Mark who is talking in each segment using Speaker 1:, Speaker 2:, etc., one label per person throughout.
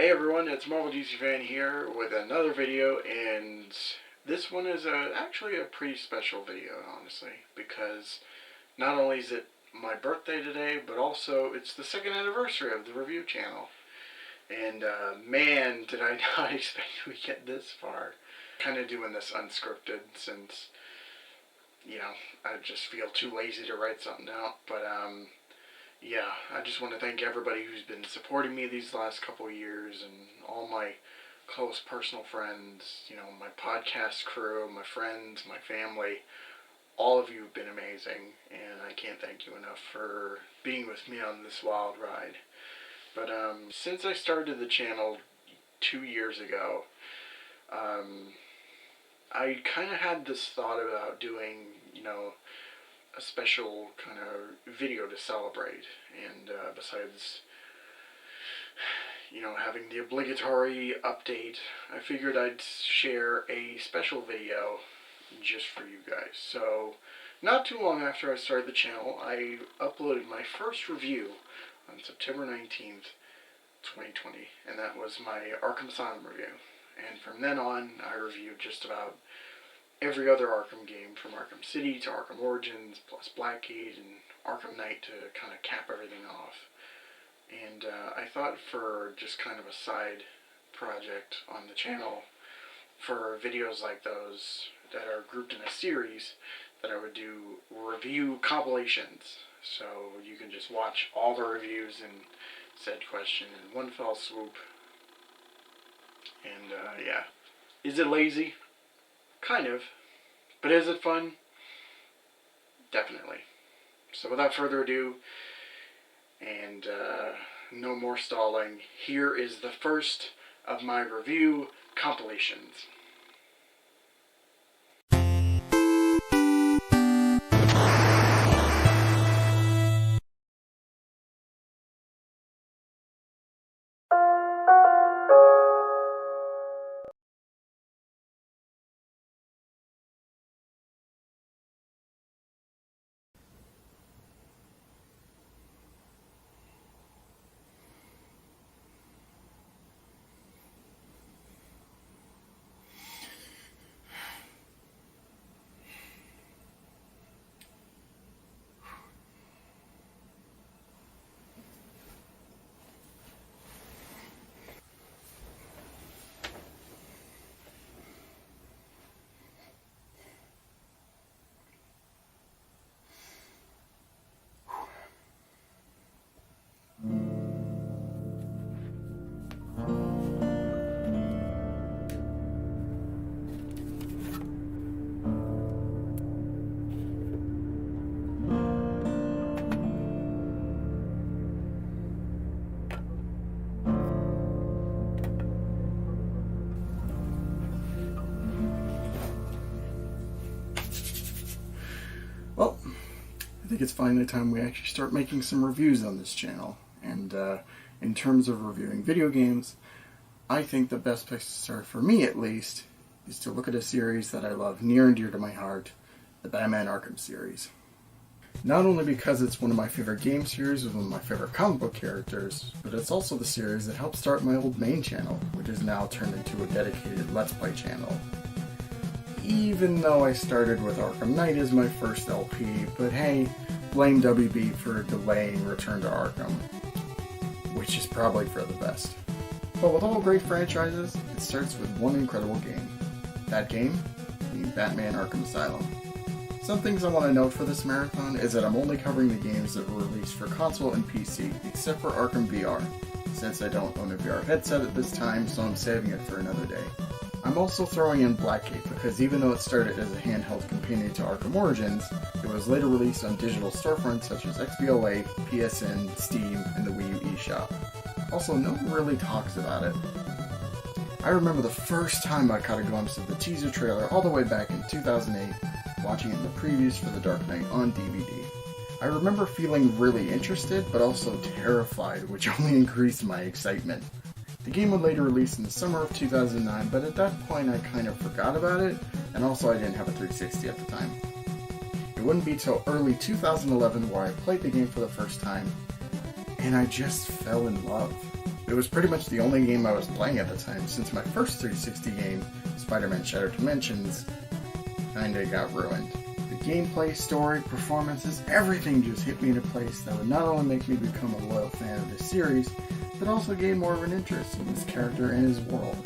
Speaker 1: Hey everyone, it's Marvel DC Fan here with another video, and this one is actually a pretty special video, honestly, because not only is it my birthday today, but also it's the second anniversary of the review channel. And man, did I not expect we get this far. Kind of doing this unscripted since, I just feel too lazy to write something out, but yeah, I just want to thank everybody who's been supporting me these last couple of years and all my close personal friends, my podcast crew, my friends, my family. All of you have been amazing, and I can't thank you enough for being with me on this wild ride. But since I started the channel 2 years ago, I kind of had this thought about doing, a special kind of video to celebrate, and besides having the obligatory update, I figured I'd share a special video just for you guys. So not too long after I started the channel, I uploaded my first review on September 19th 2020, and that was my Arkham Asylum review. And from then on, I reviewed just about every other Arkham game, from Arkham City to Arkham Origins, plus Blackgate and Arkham Knight to kind of cap everything off. And I thought for just kind of a side project on the channel, for videos like those that are grouped in a series, that I would do review compilations. So you can just watch all the reviews in said question in one fell swoop. And yeah. Is it lazy? Kind of. But is it fun? Definitely. So without further ado, and no more stalling, here is the first of my review compilations. Well, I think it's finally time we actually start making some reviews on this channel. And in terms of reviewing video games, I think the best place to start, for me at least, is to look at a series that I love near and dear to my heart, the Batman Arkham series. Not only because it's one of my favorite game series with one of my favorite comic book characters, but it's also the series that helped start my old main channel, which is now turned into a dedicated Let's Play channel. Even though I started with Arkham Knight as my first LP, but hey, blame WB for delaying Return to Arkham, which is probably for the best. But with all great franchises, it starts with one incredible game. That game being Batman Arkham Asylum. Some things I want to note for this marathon is that I'm only covering the games that were released for console and PC, except for Arkham VR, since I don't own a VR headset at this time, so I'm saving it for another day. I'm also throwing in Blackgate because even though it started as a handheld companion to Arkham Origins, it was later released on digital storefronts such as XBLA, PSN, Steam, and the Wii U eShop. Also, no one really talks about it. I remember the first time I caught a glimpse of the teaser trailer all the way back in 2008, watching it in the previews for The Dark Knight on DVD. I remember feeling really interested, but also terrified, which only increased my excitement. The game would later release in the summer of 2009, but at that point I kind of forgot about it, and also I didn't have a 360 at the time. It wouldn't be till early 2011 where I played the game for the first time, and I just fell in love. It was pretty much the only game I was playing at the time, since my first 360 game, Spider-Man Shattered Dimensions, kinda got ruined. The gameplay, story, performances, everything just hit me in a place that would not only make me become a loyal fan of this series, but also gain more of an interest in this character and his world.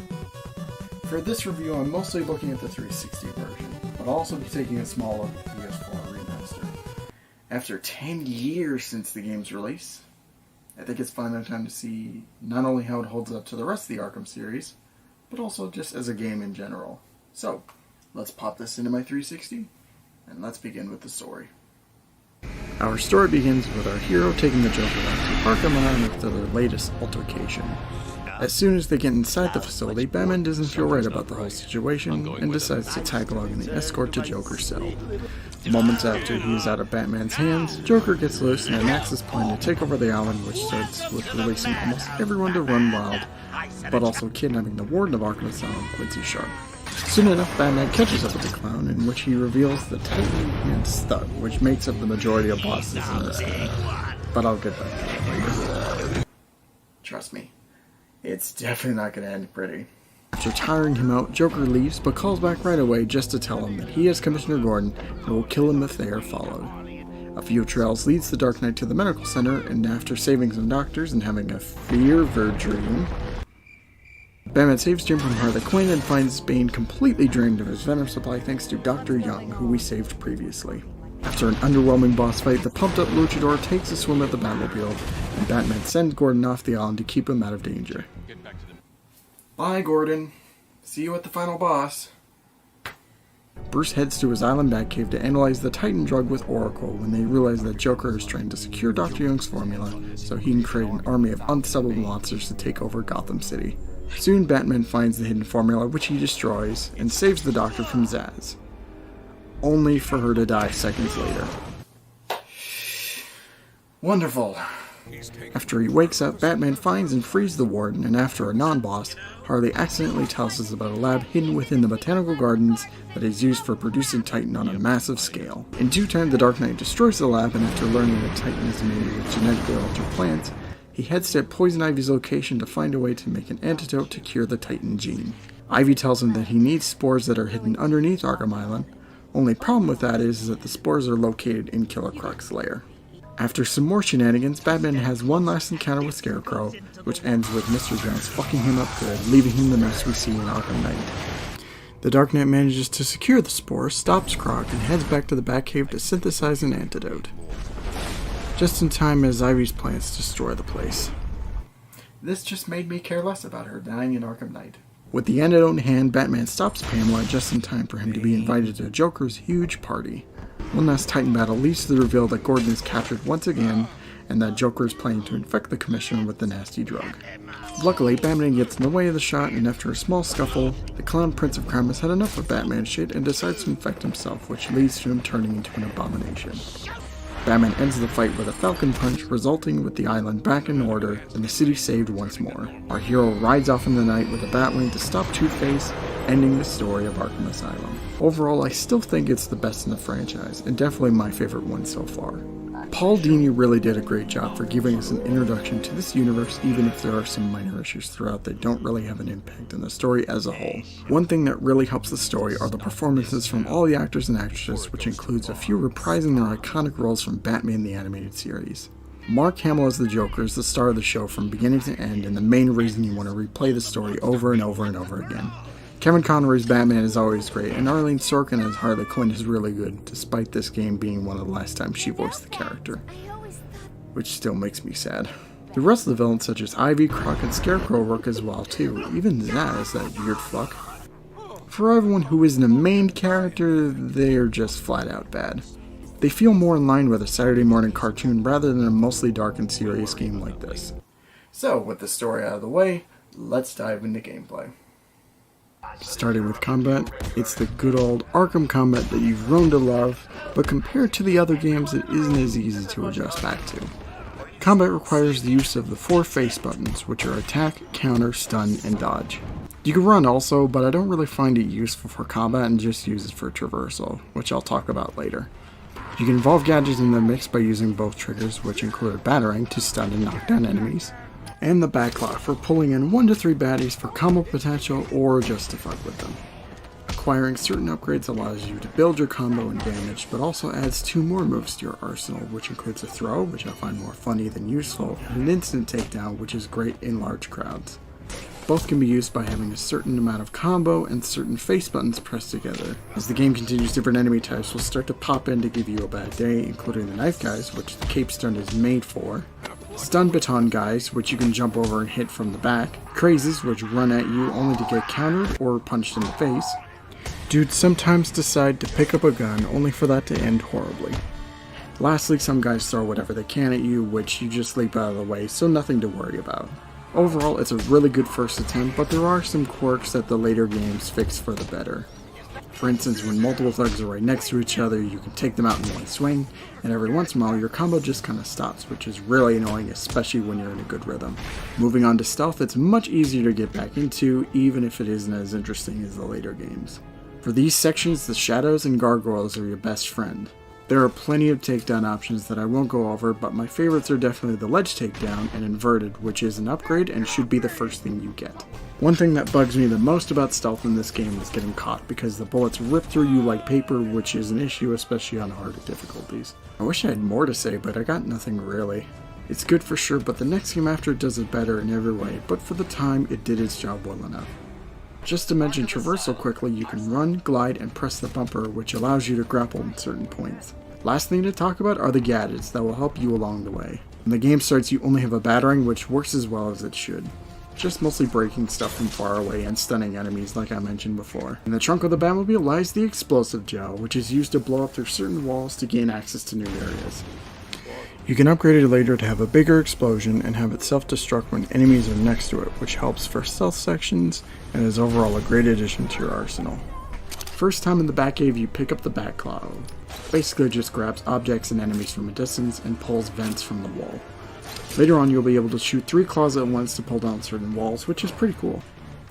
Speaker 1: For this review, I'm mostly looking at the 360 version, but I'll also be taking a small look at the PS4 remaster. After 10 years since the game's release, I think it's finally time to see not only how it holds up to the rest of the Arkham series, but also just as a game in general. So, let's pop this into my 360, and let's begin with the story. Our story begins with our hero taking the Joker back to Arkham after their latest altercation. As soon as they get inside the facility, Batman doesn't feel right about the whole situation and decides to tag along in the escort to Joker's cell. Moments after he is out of Batman's hands, Joker gets loose and enacts his plan to take over the island, which starts with releasing almost everyone to run wild, but also kidnapping the warden of Arkham Asylum, Quincy Sharp. Soon enough, Batman catches up with the clown, in which he reveals the Titan and Stud, which makes up the majority of bosses in this game. But I'll get back to that later. Trust me, it's definitely not going to end pretty. After tiring him out, Joker leaves, but calls back right away just to tell him that he is Commissioner Gordon and will kill him if they are followed. A few trails leads the Dark Knight to the medical center, and after saving some doctors and having a fever dream, Batman saves Jim from Harley Quinn and finds Bane completely drained of his venom supply thanks to Dr. Young, who we saved previously. After an underwhelming boss fight, the pumped-up Luchador takes a swim at the Batmobile, and Batman sends Gordon off the island to keep him out of danger. Bye, Gordon. See you at the final boss. Bruce heads to his island Batcave to analyze the Titan drug with Oracle when they realize that Joker is trying to secure Dr. Young's formula so he can create an army of unstoppable monsters to take over Gotham City. Soon, Batman finds the hidden formula, which he destroys, and saves the Doctor from Zaz, only for her to die seconds later. Wonderful. After he wakes up, Batman finds and frees the warden, and after a non-boss, Harley accidentally tells us about a lab hidden within the botanical gardens that is used for producing Titan on a massive scale. In due time, the Dark Knight destroys the lab, and after learning that Titan is made with genetically altered plants, he heads to Poison Ivy's location to find a way to make an antidote to cure the Titan gene. Ivy tells him that he needs spores that are hidden underneath Arkham Island. Only problem with that is that the spores are located in Killer Croc's lair. After some more shenanigans, Batman has one last encounter with Scarecrow, which ends with Mr. Jones fucking him up good, leaving him the mess we see in Arkham Knight. The Dark Knight manages to secure the spores, stops Croc, and heads back to the Batcave to synthesize an antidote. Just in time as Ivy's plans destroy the place. This just made me care less about her dying in Arkham Knight. With the antidote in hand, Batman stops Pamela just in time for him to be invited to Joker's huge party. One last Titan battle leads to the reveal that Gordon is captured once again, and that Joker is planning to infect the Commissioner with the nasty drug. Luckily, Batman gets in the way of the shot, and after a small scuffle, the clown Prince of Crime has had enough of Batman shit and decides to infect himself, which leads to him turning into an abomination. Batman ends the fight with a Falcon Punch, resulting with the island back in order and the city saved once more. Our hero rides off in the night with a Batwing to stop Two-Face, ending the story of Arkham Asylum. Overall, I still think it's the best in the franchise, and definitely my favorite one so far. Paul Dini really did a great job for giving us an introduction to this universe, even if there are some minor issues throughout that don't really have an impact on the story as a whole. One thing that really helps the story are the performances from all the actors and actresses, which includes a few reprising their iconic roles from Batman the Animated Series. Mark Hamill as the Joker is the star of the show from beginning to end, and the main reason you want to replay the story over and over and over again. Kevin Conroy's Batman is always great, and Arlene Sorkin as Harley Quinn is really good, despite this game being one of the last times she voiced the character, which still makes me sad. The rest of the villains such as Ivy, Croc, and Scarecrow work as well too, even Zaz, that weird fuck. For everyone who isn't a main character, they're just flat out bad. They feel more in line with a Saturday morning cartoon rather than a mostly dark and serious game like this. So, with the story out of the way, let's dive into gameplay. Starting with combat, it's the good old Arkham combat that you've grown to love, but compared to the other games it isn't as easy to adjust back to. Combat requires the use of the 4 face buttons, which are attack, counter, stun, and dodge. You can run also, but I don't really find it useful for combat and just use it for traversal, which I'll talk about later. You can involve gadgets in the mix by using both triggers, which include Batarang to stun and knock down enemies, and the backlot for pulling in 1 to 3 baddies for combo potential or just to fuck with them. Acquiring certain upgrades allows you to build your combo and damage, but also adds 2 more moves to your arsenal, which includes a throw, which I find more funny than useful, and an instant takedown, which is great in large crowds. Both can be used by having a certain amount of combo and certain face buttons pressed together. As the game continues, different enemy types will start to pop in to give you a bad day, including the knife guys, which the cape stun is made for, stun baton guys, which you can jump over and hit from the back, crazes, which run at you only to get countered or punched in the face. Dudes sometimes decide to pick up a gun only for that to end horribly. Lastly, some guys throw whatever they can at you, which you just leap out of the way, so nothing to worry about. Overall, it's a really good first attempt, but there are some quirks that the later games fix for the better. For instance, when multiple thugs are right next to each other, you can take them out in one swing, and every once in a while your combo just kinda stops, which is really annoying, especially when you're in a good rhythm. Moving on to stealth, it's much easier to get back into, even if it isn't as interesting as the later games. For these sections, the shadows and gargoyles are your best friend. There are plenty of takedown options that I won't go over, but my favorites are definitely the ledge takedown and inverted, which is an upgrade and should be the first thing you get. One thing that bugs me the most about stealth in this game is getting caught, because the bullets rip through you like paper, which is an issue especially on harder difficulties. I wish I had more to say, but I got nothing really. It's good for sure, but the next game after it does it better in every way, but for the time it did its job well enough. Just to mention traversal quickly, you can run, glide, and press the bumper, which allows you to grapple at certain points. Last thing to talk about are the gadgets that will help you along the way. When the game starts, you only have a batarang, which works as well as it should. Just mostly breaking stuff from far away and stunning enemies like I mentioned before. In the trunk of the Batmobile lies the explosive gel, which is used to blow up through certain walls to gain access to new areas. You can upgrade it later to have a bigger explosion and have it self-destruct when enemies are next to it, which helps for stealth sections and is overall a great addition to your arsenal. First time in the Batcave, you pick up the Batclaw. Basically it just grabs objects and enemies from a distance and pulls vents from the wall. Later on you'll be able to shoot 3 claws at once to pull down certain walls, which is pretty cool.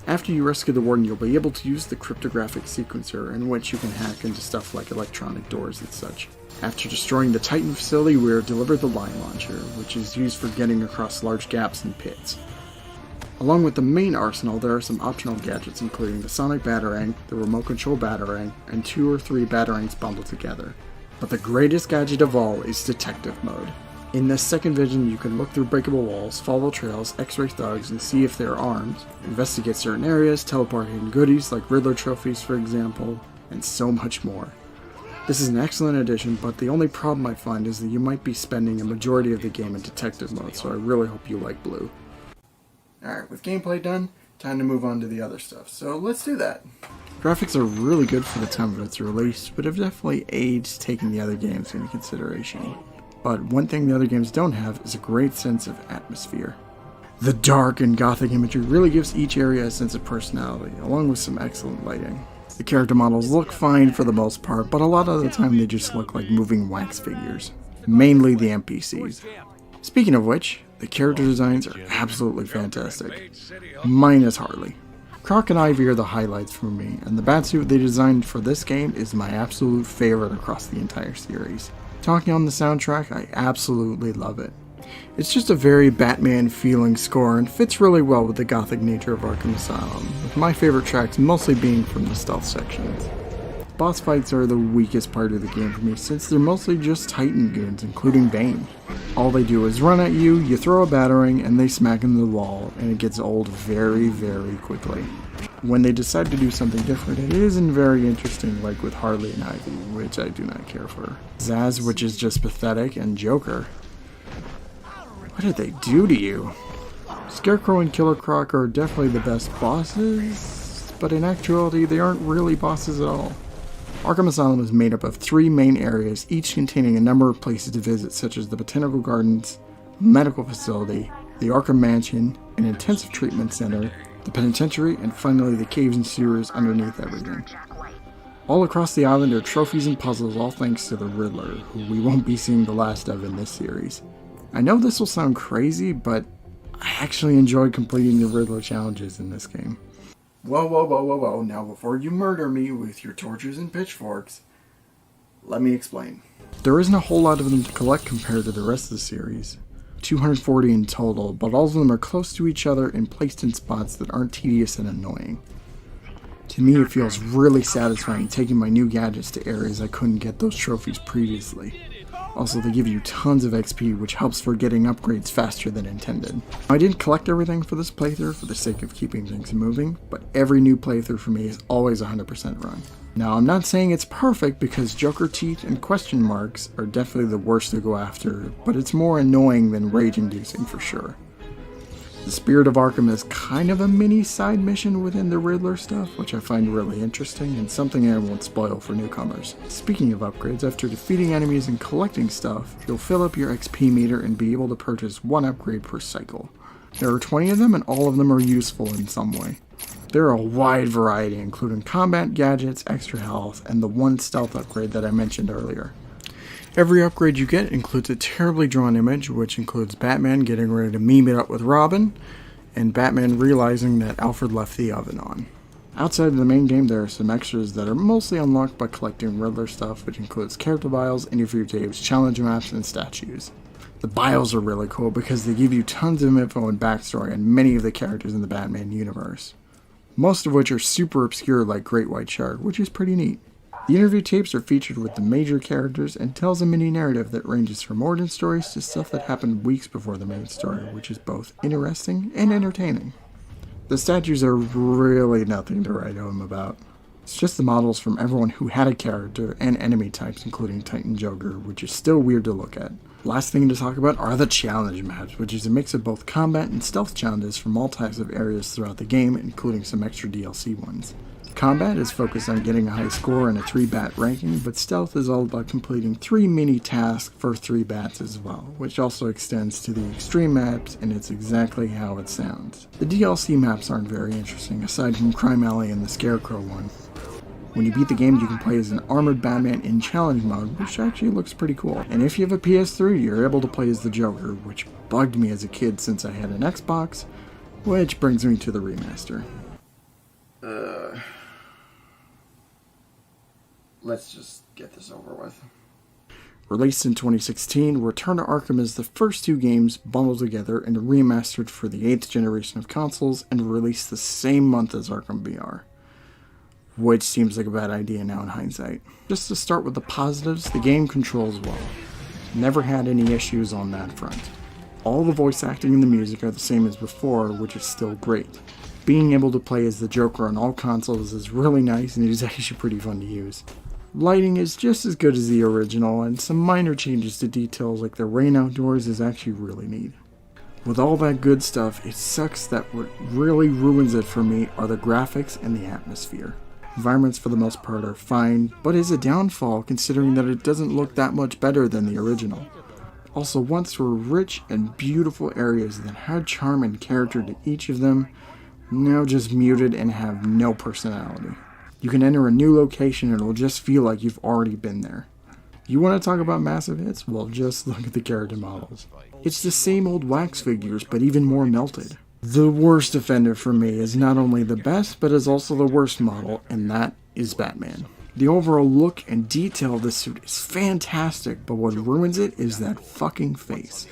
Speaker 1: After you rescue the warden, you'll be able to use the cryptographic sequencer, in which you can hack into stuff like electronic doors and such. After destroying the Titan facility, we are delivered the line launcher, which is used for getting across large gaps and pits. Along with the main arsenal, there are some optional gadgets including the sonic batarang, the remote control batarang, and 2 or 3 batarangs bundled together. But the greatest gadget of all is detective mode. In this second vision, you can look through breakable walls, follow trails, x-ray thugs, and see if they're armed, investigate certain areas, teleport hidden goodies like Riddler trophies for example, and so much more. This is an excellent addition, but the only problem I find is that you might be spending a majority of the game in detective mode, so I really hope you like blue. Alright, with gameplay done, time to move on to the other stuff, so let's do that. Graphics are really good for the time of its release, but have definitely aged taking the other games into consideration. But one thing the other games don't have is a great sense of atmosphere. The dark and gothic imagery really gives each area a sense of personality, along with some excellent lighting. The character models look fine for the most part, but a lot of the time they just look like moving wax figures. Mainly the NPCs. Speaking of which, the character designs are absolutely fantastic. Minus Harley. Croc and Ivy are the highlights for me, and the batsuit they designed for this game is my absolute favorite across the entire series. Talking on the soundtrack, I absolutely love it. It's just a very Batman-feeling score and fits really well with the gothic nature of Arkham Asylum, with my favorite tracks mostly being from the stealth sections. Boss fights are the weakest part of the game for me since they're mostly just Titan goons, including Bane. All they do is run at you, you throw a batarang, and they smack into the wall, and it gets old very, very quickly. When they decide to do something different, it isn't very interesting, like with Harley and Ivy, which I do not care for. Zaz, which is just pathetic, and Joker. What did they do to you? Scarecrow and Killer Croc are definitely the best bosses, but in actuality they aren't really bosses at all. Arkham Asylum is made up of 3 main areas, each containing a number of places to visit such as the Botanical Gardens, Medical Facility, the Arkham Mansion, an Intensive Treatment Center, the Penitentiary, and finally the caves and sewers underneath everything. All across the island are trophies and puzzles, all thanks to the Riddler, who we won't be seeing the last of in this series. I know this will sound crazy, but I actually enjoyed completing the Riddler challenges in this game. Whoa, now before you murder me with your torches and pitchforks, let me explain. There isn't a whole lot of them to collect compared to the rest of the series. 240 in total, but all of them are close to each other and placed in spots that aren't tedious and annoying. To me, it feels really satisfying taking my new gadgets to areas I couldn't get those trophies previously. Also, they give you tons of XP, which helps for getting upgrades faster than intended. I didn't collect everything for this playthrough for the sake of keeping things moving, but every new playthrough for me is always 100% run. Now, I'm not saying it's perfect because Joker teeth and question marks are definitely the worst to go after, but it's more annoying than rage-inducing for sure. The Spirit of Arkham is kind of a mini side mission within the Riddler stuff, which I find really interesting and something I won't spoil for newcomers. Speaking of upgrades, after defeating enemies and collecting stuff, you'll fill up your XP meter and be able to purchase one upgrade per cycle. There are 20 of them and all of them are useful in some way. There are a wide variety, including combat gadgets, extra health, and the one stealth upgrade that I mentioned earlier. Every upgrade you get includes a terribly drawn image, which includes Batman getting ready to meme it up with Robin, and Batman realizing that Alfred left the oven on. Outside of the main game, there are some extras that are mostly unlocked by collecting Riddler stuff, which includes character bios, interview tapes, challenge maps, and statues. The bios are really cool because they give you tons of info and backstory on many of the characters in the Batman universe. Most of which are super obscure like Great White Shark, which is pretty neat. The interview tapes are featured with the major characters and tells a mini narrative that ranges from origin stories to stuff that happened weeks before the main story, which is both interesting and entertaining. The statues are really nothing to write home about. It's just the models from everyone who had a character and enemy types, including Titan Joker, which is still weird to look at. Last thing to talk about are the challenge maps, which is a mix of both combat and stealth challenges from all types of areas throughout the game, including some extra DLC ones. Combat is focused on getting a high score and a 3-bat ranking, but stealth is all about completing 3 mini tasks for 3 bats as well, which also extends to the extreme maps, and it's exactly how it sounds. The DLC maps aren't very interesting, aside from Crime Alley and the Scarecrow one. When you beat the game, you can play as an armored Batman in challenge mode, which actually looks pretty cool. And if you have a PS3, you're able to play as the Joker, which bugged me as a kid since I had an Xbox, which brings me to the remaster. Let's just get this over with. Released in 2016, Return to Arkham is the first 2 games bundled together and remastered for the 8th generation of consoles and released the same month as Arkham VR. Which seems like a bad idea now in hindsight. Just to start with the positives, the game controls well. Never had any issues on that front. All the voice acting and the music are the same as before, which is still great. Being able to play as the Joker on all consoles is really nice and it is actually pretty fun to use. Lighting is just as good as the original, and some minor changes to details like the rain outdoors is actually really neat. With all that good stuff, it sucks that what really ruins it for me are the graphics and the atmosphere. Environments for the most part are fine, but is a downfall considering that it doesn't look that much better than the original. Also, once were rich and beautiful areas that had charm and character to each of them, now just muted and have no personality. You can enter a new location and it'll just feel like you've already been there. You want to talk about massive hits? Well, just look at the character models. It's the same old wax figures, but even more melted. The worst offender for me is not only the best, but is also the worst model, and that is Batman. The overall look and detail of the suit is fantastic, but what ruins it is that fucking face.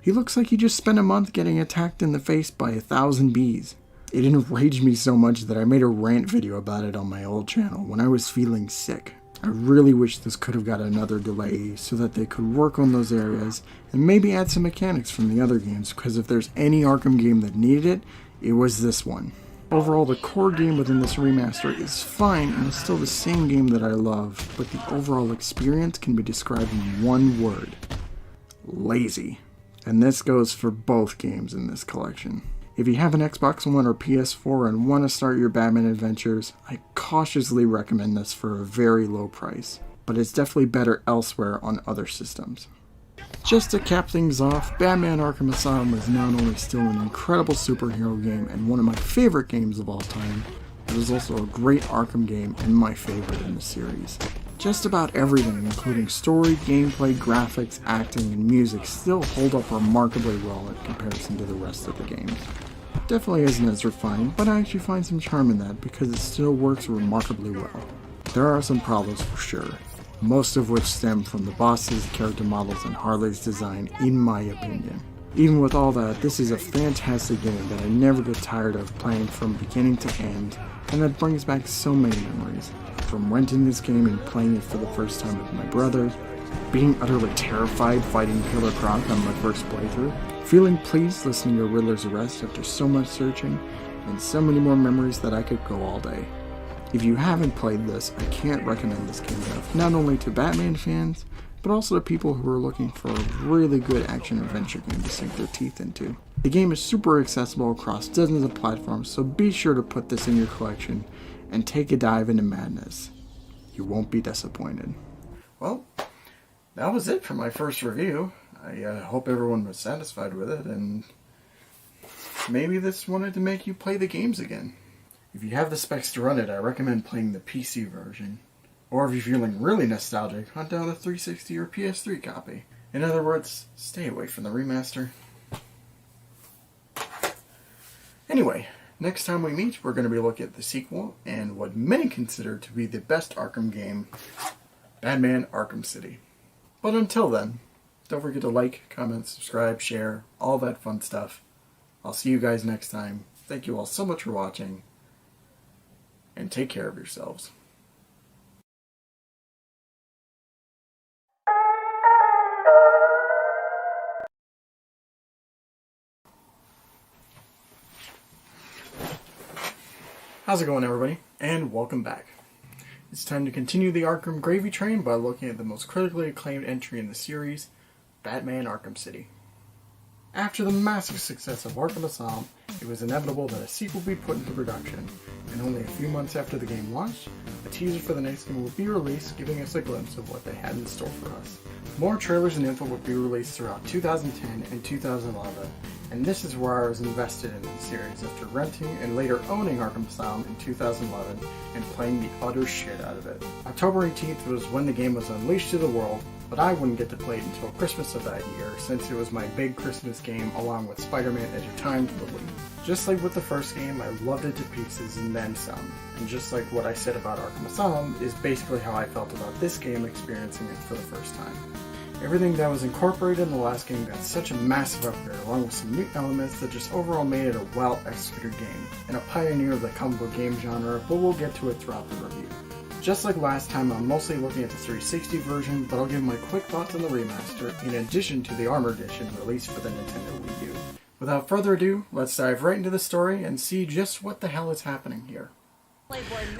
Speaker 1: He looks like he just spent a month getting attacked in the face by 1,000 bees. It enraged me so much that I made a rant video about it on my old channel when I was feeling sick. I really wish this could have got another delay so that they could work on those areas and maybe add some mechanics from the other games, because if there's any Arkham game that needed it, it was this one. Overall, the core game within this remaster is fine and is still the same game that I love, but the overall experience can be described in one word: lazy. And this goes for both games in this collection. If you have an Xbox One or PS4 and want to start your Batman adventures, I cautiously recommend this for a very low price, but it's definitely better elsewhere on other systems. Just to cap things off, Batman Arkham Asylum is not only still an incredible superhero game and one of my favorite games of all time, but is also a great Arkham game and my favorite in the series. Just about everything, including story, gameplay, graphics, acting, and music, still hold up remarkably well in comparison to the rest of the games. Definitely isn't as refined, but I actually find some charm in that because it still works remarkably well. There are some problems for sure, most of which stem from the bosses, character models, and Harley's design, in my opinion. Even with all that, this is a fantastic game that I never get tired of playing from beginning to end, and that brings back so many memories. From renting this game and playing it for the first time with my brother, being utterly terrified fighting Killer Croc on my first playthrough, feeling pleased listening to Riddler's arrest after so much searching, and so many more memories that I could go all day. If you haven't played this, I can't recommend this game enough, not only to Batman fans, but also to people who are looking for a really good action-adventure game to sink their teeth into. The game is super accessible across dozens of platforms, so be sure to put this in your collection and take a dive into madness. You won't be disappointed. Well, that was it for my first review. I hope everyone was satisfied with it, and maybe this wanted to make you play the games again. If you have the specs to run it, I recommend playing the PC version. Or if you're feeling really nostalgic, hunt down a 360 or PS3 copy. In other words, stay away from the remaster. Anyway, next time we meet, we're going to be looking at the sequel and what many consider to be the best Arkham game, Batman Arkham City. But until then, don't forget to like, comment, subscribe, share, all that fun stuff. I'll see you guys next time. Thank you all so much for watching, and take care of yourselves. How's it going, everybody? And welcome back. It's time to continue the Arkham gravy train by looking at the most critically acclaimed entry in the series, Batman Arkham City. After the massive success of Arkham Asylum, it was inevitable that a sequel be put into production, and only a few months after the game launched, a teaser for the next game would be released, giving us a glimpse of what they had in store for us. More trailers and info would be released throughout 2010 and 2011, and this is where I was invested in the series after renting and later owning Arkham Asylum in 2011 and playing the utter shit out of it. October 18th was when the game was unleashed to the world, but I wouldn't get to play it until Christmas of that year, since it was my big Christmas game along with Spider-Man Edge of Time for the Wii. Just like with the first game, I loved it to pieces and then some, and just like what I said about Arkham Asylum is basically how I felt about this game experiencing it for the first time. Everything that was incorporated in the last game got such a massive upgrade, along with some new elements that just overall made it a well-executed game, and a pioneer of the comic book game genre, but we'll get to it throughout the review. Just like last time, I'm mostly looking at the 360 version, but I'll give my quick thoughts on the remaster, in addition to the Armored Edition released for the Nintendo Wii U. Without further ado, let's dive right into the story and see just what the hell is happening here.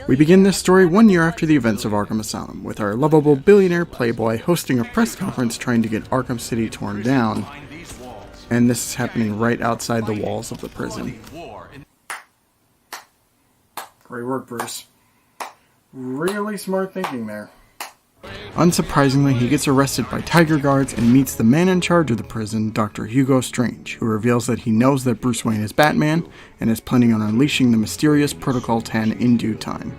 Speaker 1: We begin this story 1 year after the events of Arkham Asylum, with our lovable billionaire playboy hosting a press conference trying to get Arkham City torn down, and this is happening right outside the walls of the prison. Great work, Bruce. Really smart thinking there. Unsurprisingly, he gets arrested by Tiger Guards and meets the man in charge of the prison, Dr. Hugo Strange, who reveals that he knows that Bruce Wayne is Batman and is planning on unleashing the mysterious Protocol 10 in due time.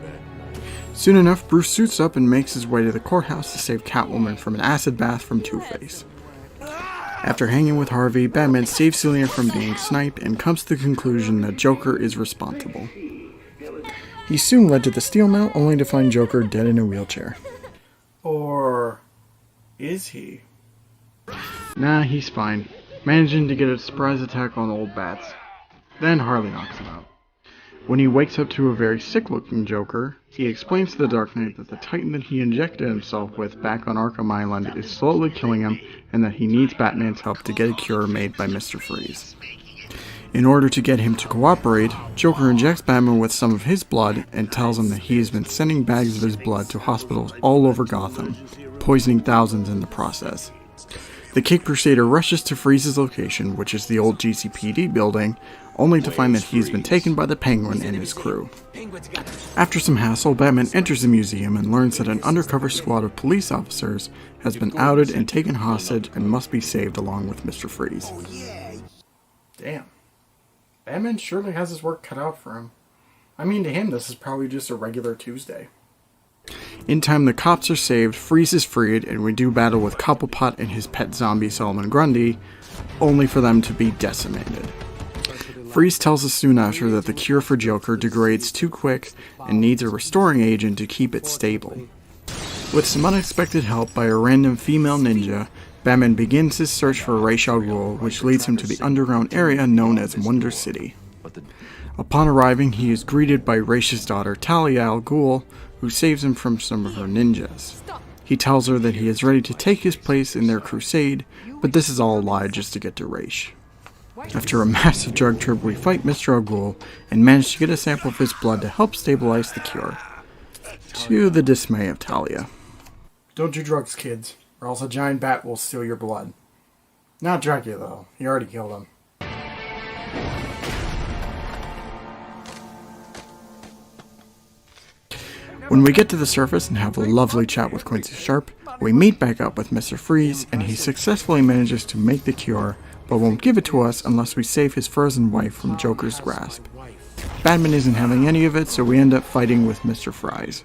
Speaker 1: Soon enough, Bruce suits up and makes his way to the courthouse to save Catwoman from an acid bath from Two-Face. After hanging with Harvey, Batman saves Selina from being sniped and comes to the conclusion that Joker is responsible. He's soon led to the steel mill, only to find Joker dead in a wheelchair. Or is he? Nah, he's fine, managing to get a surprise attack on old Bats. Then Harley knocks him out. When he wakes up to a very sick-looking Joker, he explains to the Dark Knight that the Titan that he injected himself with back on Arkham Island is slowly killing him, and that he needs Batman's help to get a cure made by Mr. Freeze. In order to get him to cooperate, Joker injects Batman with some of his blood and tells him that he has been sending bags of his blood to hospitals all over Gotham, poisoning thousands in the process. The Kick Crusader rushes to Freeze's location, which is the old GCPD building, only to find that he's been taken by the Penguin and his crew. After some hassle, Batman enters the museum and learns that an undercover squad of police officers has been outed and taken hostage and must be saved along with Mr. Freeze. Damn. Batman surely has his work cut out for him. I mean, to him, this is probably just a regular Tuesday. In time, the cops are saved, Freeze is freed, and we do battle with Cobblepot and his pet zombie Solomon Grundy, only for them to be decimated. Freeze tells us soon after that the cure for Joker degrades too quick and needs a restoring agent to keep it stable. With some unexpected help by a random female ninja, Batman begins his search for Ra's al Ghul, which leads him to the underground area known as Wonder City. Upon arriving, he is greeted by Ra's daughter Talia al Ghul, who saves him from some of her ninjas. He tells her that he is ready to take his place in their crusade, but this is all a lie just to get to Ra's. After a massive drug trip, we fight Mr. al Ghul and manage to get a sample of his blood to help stabilize the cure, to the dismay of Talia. Don't do drugs, kids, or else a giant bat will steal your blood. Not Dracula, though. He already killed him. When we get to the surface and have a lovely chat with Quincy Sharp, we meet back up with Mr. Freeze, and he successfully manages to make the cure, but won't give it to us unless we save his frozen wife from Joker's grasp. Batman isn't having any of it, so we end up fighting with Mr. Fries.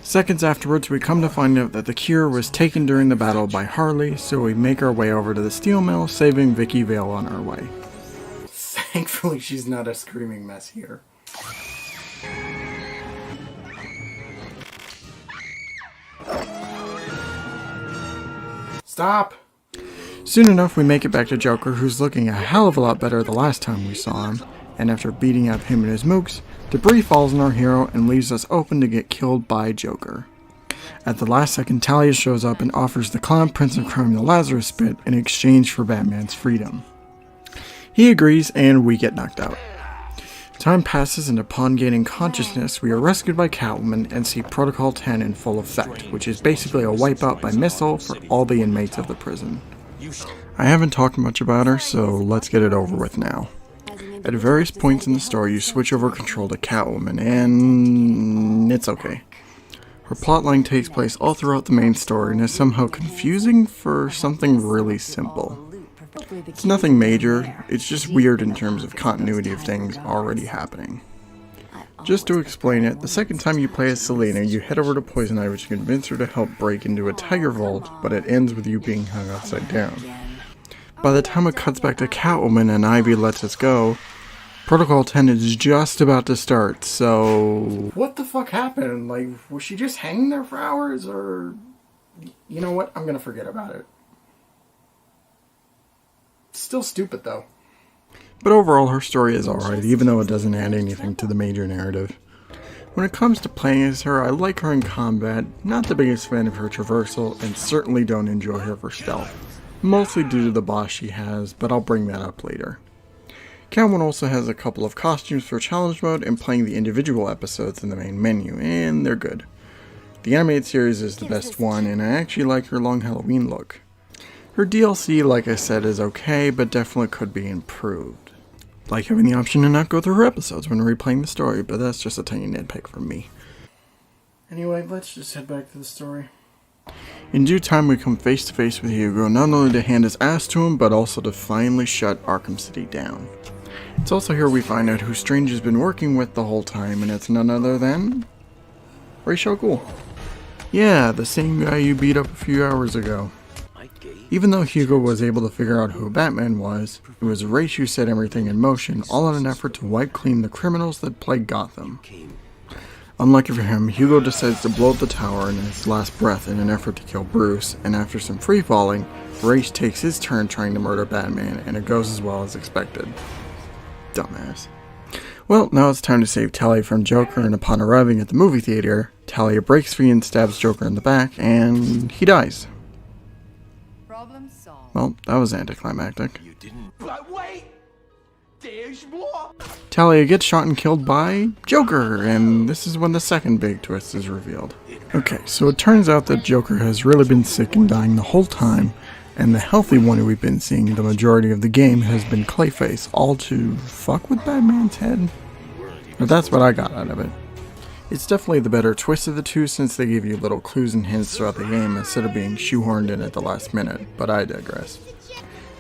Speaker 1: Seconds afterwards, we come to find out that the cure was taken during the battle by Harley, so we make our way over to the steel mill, saving Vicky Vale on our way. Thankfully, she's not a screaming mess here. Stop! Soon enough, we make it back to Joker, who's looking a hell of a lot better the last time we saw him, and after beating up him and his mooks, debris falls on our hero and leaves us open to get killed by Joker. At the last second, Talia shows up and offers the Clown Prince of Crime the Lazarus Spit in exchange for Batman's freedom. He agrees, and we get knocked out. Time passes, and upon gaining consciousness, we are rescued by Catwoman and see Protocol 10 in full effect, which is basically a wipeout by missile for all the inmates of the prison. I haven't talked much about her, so let's get it over with now. At various points in the story, you switch over control to Catwoman, and it's okay. Her plotline takes place all throughout the main story and is somehow confusing for something really simple. It's nothing major, it's just weird in terms of continuity of things already happening. Just to explain it, the second time you play as Selena, you head over to Poison Ivy to convince her to help break into a tiger vault, but it ends with you being hung upside down. By the time it cuts back to Catwoman and Ivy lets us go, Protocol 10 is just about to start, so... What the fuck happened? Like, was she just hanging there for hours, or... You know what? I'm gonna forget about it. Still stupid, though. But overall, her story is alright, even though it doesn't add anything to the major narrative. When it comes to playing as her, I like her in combat, not the biggest fan of her traversal, and certainly don't enjoy her for stealth. Mostly due to the boss she has, but I'll bring that up later. Catwoman also has a couple of costumes for challenge mode and playing the individual episodes in the main menu, and they're good. The animated series is the best one, and I actually like her long Halloween look. Her DLC, like I said, is okay, but definitely could be improved. Like having the option to not go through her episodes when replaying the story, but that's just a tiny nitpick from me. Anyway, let's just head back to the story. In due time, we come face to face with Hugo, not only to hand his ass to him, but also to finally shut Arkham City down. It's also here we find out who Strange has been working with the whole time, and it's none other than... Ra's al Ghul. Yeah, the same guy you beat up a few hours ago. Even though Hugo was able to figure out who Batman was, it was Ra's who set everything in motion, all in an effort to wipe clean the criminals that plague Gotham. Unlucky for him, Hugo decides to blow up the tower in his last breath in an effort to kill Bruce, and after some free-falling, Ra's takes his turn trying to murder Batman, and it goes as well as expected. Dumbass. Well, now it's time to save Talia from Joker, and upon arriving at the movie theater, Talia breaks free and stabs Joker in the back, and he dies. Well, that was anticlimactic.
Speaker 2: You didn't. But wait! There's more!
Speaker 1: Talia gets shot and killed by Joker, and this is when the second big twist is revealed. Okay, so it turns out that Joker has really been sick and dying the whole time, and the healthy one who we've been seeing the majority of the game has been Clayface, all to fuck with Batman's head? But that's what I got out of it. It's definitely the better twist of the two since they give you little clues and hints throughout the game instead of being shoehorned in at the last minute, but I digress.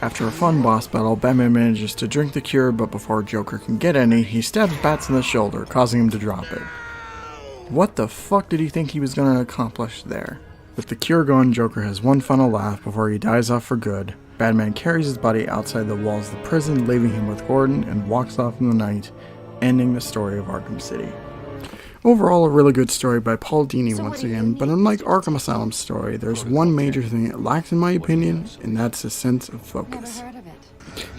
Speaker 1: After a fun boss battle, Batman manages to drink the cure, but before Joker can get any, he stabs Bats in the shoulder, causing him to drop it. What the fuck did he think he was going to accomplish there? With the cure gone, Joker has one final laugh before he dies off for good. Batman carries his body outside the walls of the prison, leaving him with Gordon, and walks off in the night, ending the story of Arkham City. Overall, a really good story by Paul Dini once again, but unlike Arkham Asylum's story, there's one major thing it lacks in my opinion, and that's a sense of focus.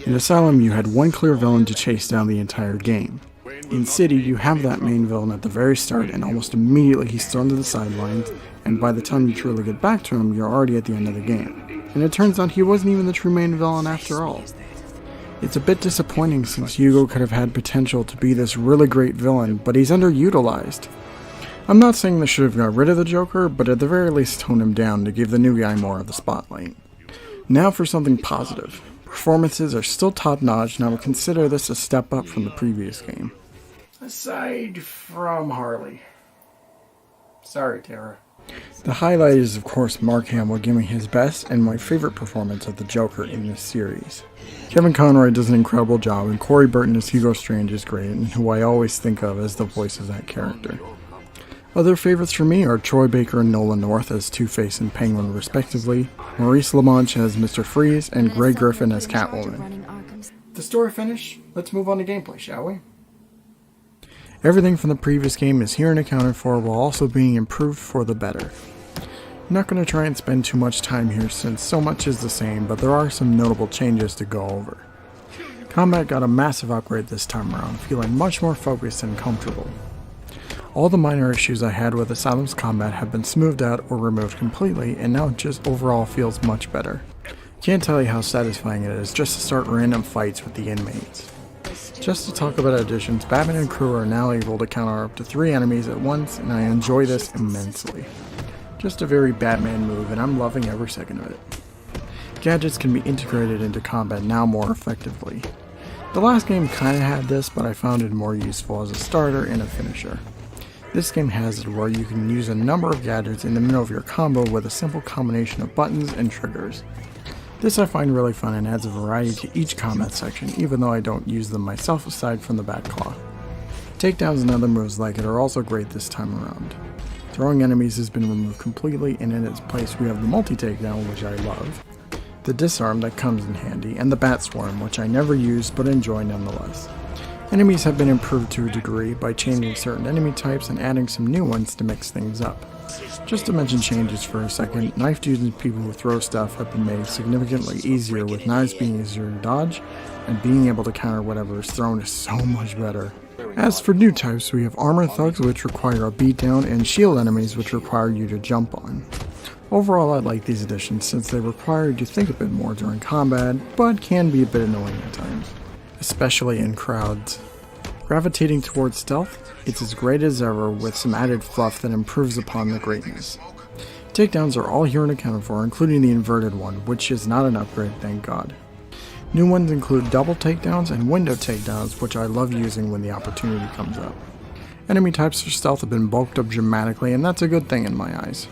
Speaker 1: In Asylum, you had one clear villain to chase down the entire game. In City, you have that main villain at the very start, and almost immediately he's thrown to the sidelines, and by the time you truly get back to him, you're already at the end of the game. And it turns out he wasn't even the true main villain after all. It's a bit disappointing since Hugo could have had potential to be this really great villain, but he's underutilized. I'm not saying they should have got rid of the Joker, but at the very least toned him down to give the new guy more of the spotlight. Now for something positive. Performances are still top-notch, and I would consider this a step up from the previous game. Aside from Harley. Sorry, Tara. The highlight is of course Mark Hamill giving his best and my favorite performance of the Joker in this series. Kevin Conroy does an incredible job, and Corey Burton as Hugo Strange is great, and who I always think of as the voice of that character. Other favorites for me are Troy Baker and Nolan North as Two-Face and Penguin respectively, Maurice LaManche as Mr. Freeze, and Grey Griffin as Catwoman. The story finished, let's move on to gameplay, shall we? Everything from the previous game is here and accounted for while also being improved for the better. I'm not going to try and spend too much time here since so much is the same, but there are some notable changes to go over. Combat got a massive upgrade this time around, feeling much more focused and comfortable. All the minor issues I had with Asylum's combat have been smoothed out or removed completely, and now it just overall feels much better. Can't tell you how satisfying it is just to start random fights with the inmates. Just to talk about additions, Batman and crew are now able to counter up to 3 enemies at once, and I enjoy this immensely. Just a very Batman move, and I'm loving every second of it. Gadgets can be integrated into combat now more effectively. The last game kinda had this, but I found it more useful as a starter and a finisher. This game has it where you can use a number of gadgets in the middle of your combo with a simple combination of buttons and triggers. This I find really fun and adds a variety to each combat section, even though I don't use them myself aside from the Batclaw. Takedowns and other moves like it are also great this time around. Throwing enemies has been removed completely, and in its place we have the multi-takedown, which I love, the disarm that comes in handy, and the bat swarm, which I never use but enjoy nonetheless. Enemies have been improved to a degree by changing certain enemy types and adding some new ones to mix things up. Just to mention changes for a second, knife dudes and people who throw stuff have been made significantly easier, with knives being easier to dodge, and being able to counter whatever is thrown is so much better. As for new types, we have armor thugs which require a beatdown, and shield enemies which require you to jump on. Overall I like these additions since they require you to think a bit more during combat, but can be a bit annoying at times, especially in crowds. Gravitating towards stealth, it's as great as ever with some added fluff that improves upon the greatness. Takedowns are all here and accounted for, including the inverted one, which is not an upgrade, thank God. New ones include double takedowns and window takedowns, which I love using when the opportunity comes up. Enemy types for stealth have been bulked up dramatically, and that's a good thing in my eyes.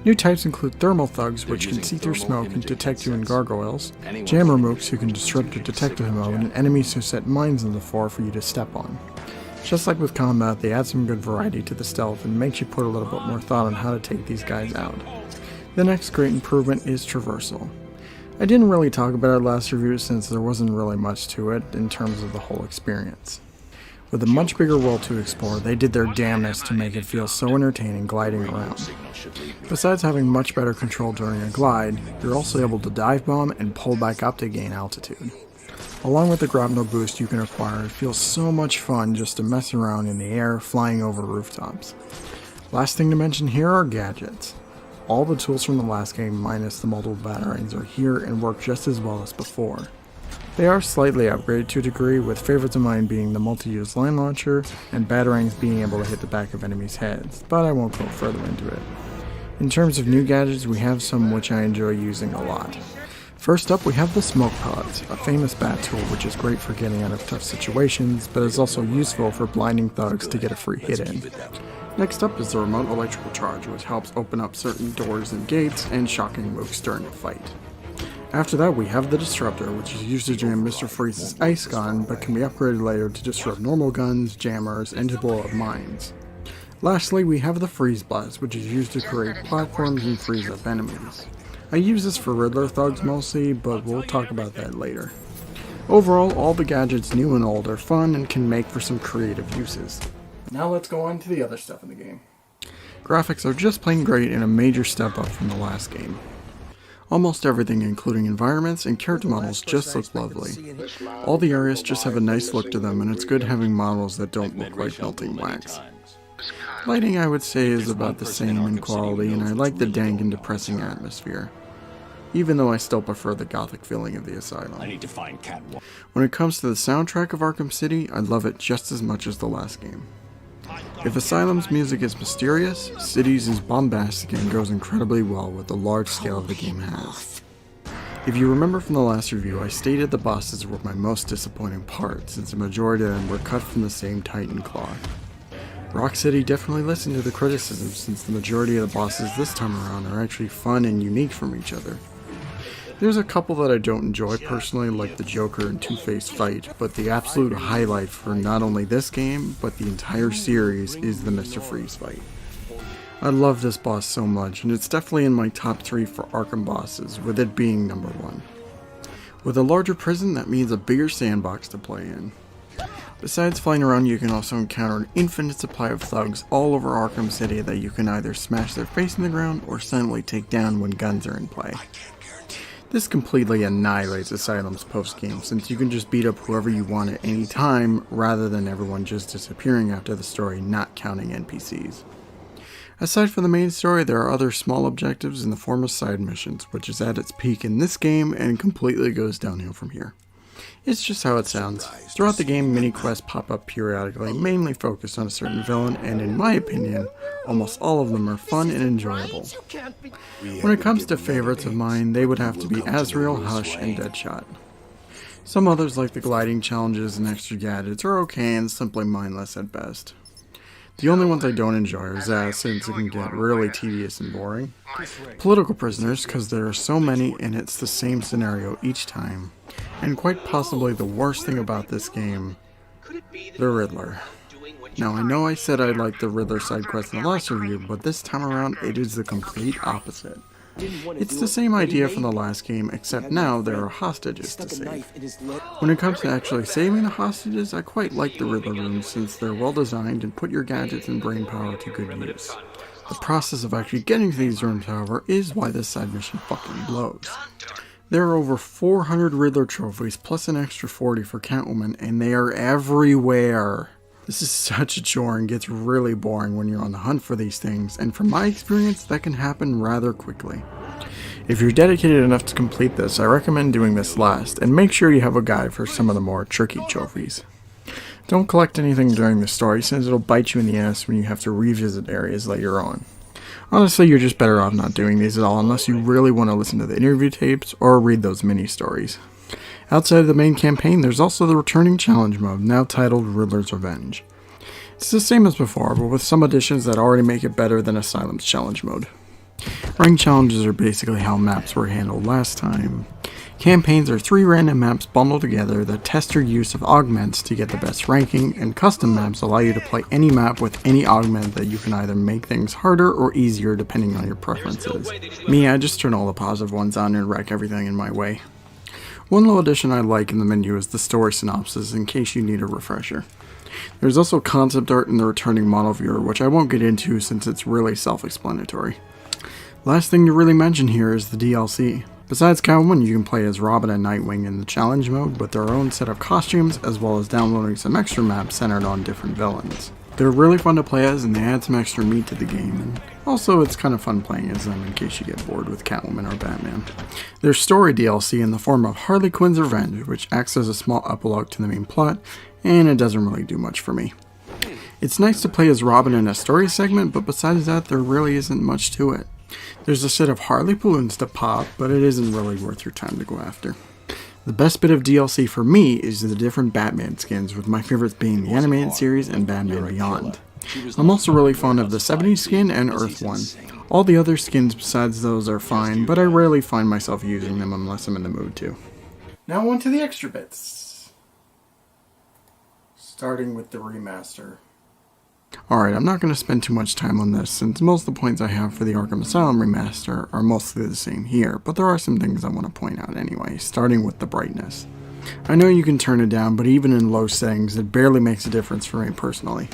Speaker 1: New types include thermal thugs, which can see through smoke and detect you in gargoyles, jammer mooks who can disrupt your detective mode, and enemies who set mines on the floor for you to step on. Just like with combat, they add some good variety to the stealth and makes you put a little bit more thought on how to take these guys out. The next great improvement is traversal. I didn't really talk about it last review since there wasn't really much to it in terms of the whole experience. With a much bigger world to explore, they did their damnedest to make it feel so entertaining gliding around. Besides having much better control during a glide, you're also able to dive bomb and pull back up to gain altitude. Along with the grapnel boost you can acquire, it feels so much fun just to mess around in the air, flying over rooftops. Last thing to mention here are gadgets. All the tools from the last game minus the multiple batarangs are here and work just as well as before. They are slightly upgraded to a degree, with favorites of mine being the multi-use line launcher and batarangs being able to hit the back of enemies' heads, but I won't go further into it. In terms of new gadgets, we have some which I enjoy using a lot. First up, we have the smoke pods, a famous bat tool which is great for getting out of tough situations, but is also useful for blinding thugs to get a free hit in. Next up is the remote electrical charge, which helps open up certain doors and gates and shocking mooks during a fight. After that, we have the disruptor, which is used to jam Mr. Freeze's ice gun, but can be upgraded later to disrupt normal guns, jammers, and to blow up mines. Lastly, we have the freeze blast, which is used to create platforms and freeze up enemies. I use this for Riddler thugs mostly, but we'll talk about that later. Overall, all the gadgets, new and old, are fun and can make for some creative uses. Now let's go on to the other stuff in the game. Graphics are just plain great and a major step up from the last game. Almost everything, including environments and character models, just look lovely. All the areas just have a nice look to them, and it's good having models that don't look like melting wax. Lighting, I would say, is about the same in quality, and I like the dank and depressing atmosphere, even though I still prefer the gothic feeling of the Asylum.
Speaker 3: I need to find Catwalk.
Speaker 1: When it comes to the soundtrack of Arkham City, I love it just as much as the last game. If Asylum's music is mysterious, City's is bombastic and goes incredibly well with the large scale the game has. If you remember from the last review, I stated the bosses were my most disappointing part, since the majority of them were cut from the same Titan cloth. Rock City definitely listened to the criticism, since the majority of the bosses this time around are actually fun and unique from each other. There's a couple that I don't enjoy personally, like the Joker and Two-Face fight, but the absolute highlight for not only this game, but the entire series is the Mr. Freeze fight. I love this boss so much, and it's definitely in my top 3 for Arkham bosses, with it being number 1. With a larger prison, that means a bigger sandbox to play in. Besides flying around, you can also encounter an infinite supply of thugs all over Arkham City that you can either smash their face in the ground or silently take down when guns are in play. This completely annihilates Asylum's post-game, since you can just beat up whoever you want at any time, rather than everyone just disappearing after the story, not counting NPCs. Aside from the main story, there are other small objectives in the form of side missions, which is at its peak in this game and completely goes downhill from here. It's just how it sounds. Throughout the game, mini-quests pop up periodically, mainly focused on a certain villain, and in my opinion, almost all of them are fun and enjoyable. When it comes to favorites of mine, they would have to be Azrael, Hush, and Deadshot. Some others, like the gliding challenges and extra gadgets, are okay and simply mindless at best. The only ones I don't enjoy are Zaz, since it can get really tedious and boring. Political prisoners, because there are so many and it's the same scenario each time. And quite possibly the worst thing about this game, the Riddler. Now, I know I said I liked the Riddler side quest in the last review, but this time around it is the complete opposite. It's the same idea from the last game, except now there are hostages to save. When it comes to actually saving the hostages, I quite like the Riddler rooms, since they're well designed and put your gadgets and brainpower to good use. The process of actually getting to these rooms, however, is why this side mission fucking blows. There are over 400 Riddler trophies, plus an extra 40 for Catwoman, and they are everywhere. This is such a chore and gets really boring when you're on the hunt for these things, and from my experience, that can happen rather quickly. If you're dedicated enough to complete this, I recommend doing this last, and make sure you have a guide for some of the more tricky trophies. Don't collect anything during the story, since it'll bite you in the ass when you have to revisit areas later on. Honestly, you're just better off not doing these at all unless you really want to listen to the interview tapes or read those mini-stories. Outside of the main campaign, there's also the returning challenge mode, now titled Riddler's Revenge. It's the same as before, but with some additions that already make it better than Asylum's challenge mode. Rank challenges are basically how maps were handled last time. Campaigns are 3 random maps bundled together that test your use of augments to get the best ranking, and custom maps allow you to play any map with any augment that you can either make things harder or easier depending on your preferences. Me, I just turn all the positive ones on and wreck everything in my way. One little addition I like in the menu is the story synopsis, in case you need a refresher. There's also concept art in the returning model viewer, which I won't get into since it's really self-explanatory. Last thing to really mention here is the DLC. Besides Catwoman, you can play as Robin and Nightwing in the challenge mode with their own set of costumes, as well as downloading some extra maps centered on different villains. They're really fun to play as, and they add some extra meat to the game, and also it's kind of fun playing as them in case you get bored with Catwoman or Batman. There's story DLC in the form of Harley Quinn's Revenge, which acts as a small epilogue to the main plot, and it doesn't really do much for me. It's nice to play as Robin in a story segment, but besides that, there really isn't much to it. There's a set of Harley balloons to pop, but it isn't really worth your time to go after. The best bit of DLC for me is the different Batman skins, with my favorites being the animated series and Batman Beyond. I'm also really fond of the 70s skin and Earth 1. All the other skins besides those are fine, but I rarely find myself using them unless I'm in the mood to. Now on to the extra bits. Starting with the remaster. Alright, I'm not going to spend too much time on this, since most of the points I have for the Arkham Asylum remaster are mostly the same here, but there are some things I want to point out anyway, starting with the brightness. I know you can turn it down, but even in low settings, it barely makes a difference for me personally.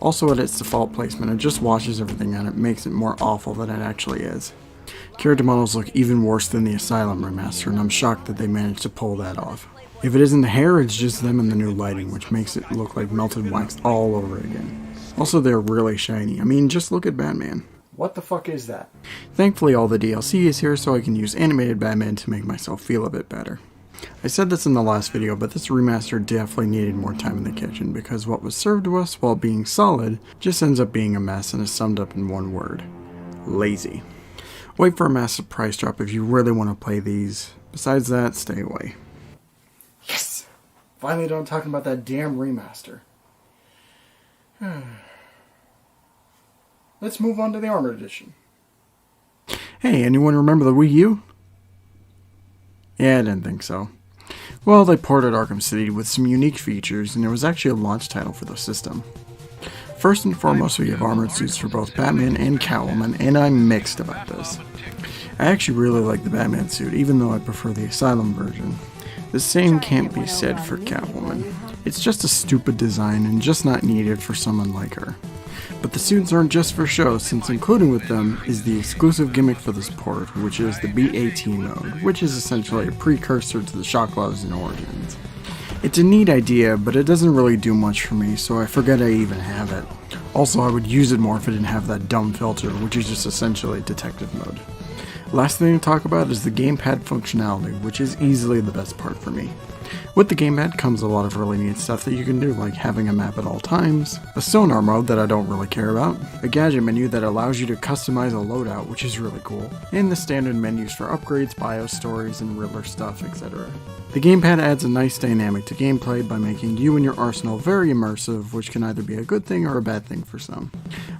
Speaker 1: Also, at its default placement, it just washes everything out. It makes it more awful than it actually is. Character models look even worse than the Asylum remaster, and I'm shocked that they managed to pull that off. If it isn't the hair, it's just them and the new lighting, which makes it look like melted wax all over again. Also, they're really shiny. I mean, just look at Batman. What the fuck is that? Thankfully, all the DLC is here, so I can use animated Batman to make myself feel a bit better. I said this in the last video, but this remaster definitely needed more time in the kitchen, because what was served to us while being solid just ends up being a mess and is summed up in one word. Lazy. Wait for a massive price drop if you really want to play these. Besides that, stay away. Yes! Finally done talking about that damn remaster. Let's move on to the Armored Edition. Hey, anyone remember the Wii U? Yeah, I didn't think so. Well, they ported Arkham City with some unique features, and it was actually a launch title for the system. First and foremost, we have armored suits for both Batman and Catwoman, and I'm mixed about this. I actually really like the Batman suit, even though I prefer the Asylum version. The same can't be said for Catwoman. It's just a stupid design and just not needed for someone like her. But the suits aren't just for show, since including with them is the exclusive gimmick for this port, which is the BAT mode, which is essentially a precursor to the shock gloves in Origins. It's a neat idea, but it doesn't really do much for me, so I forget I even have it. Also, I would use it more if it didn't have that dumb filter, which is just essentially detective mode. Last thing to talk about is the gamepad functionality, which is easily the best part for me. With the gamepad comes a lot of really neat stuff that you can do, like having a map at all times, a sonar mode that I don't really care about, a gadget menu that allows you to customize a loadout, which is really cool, and the standard menus for upgrades, BIOS stories, and Riddler stuff, etc. The gamepad adds a nice dynamic to gameplay by making you and your arsenal very immersive, which can either be a good thing or a bad thing for some.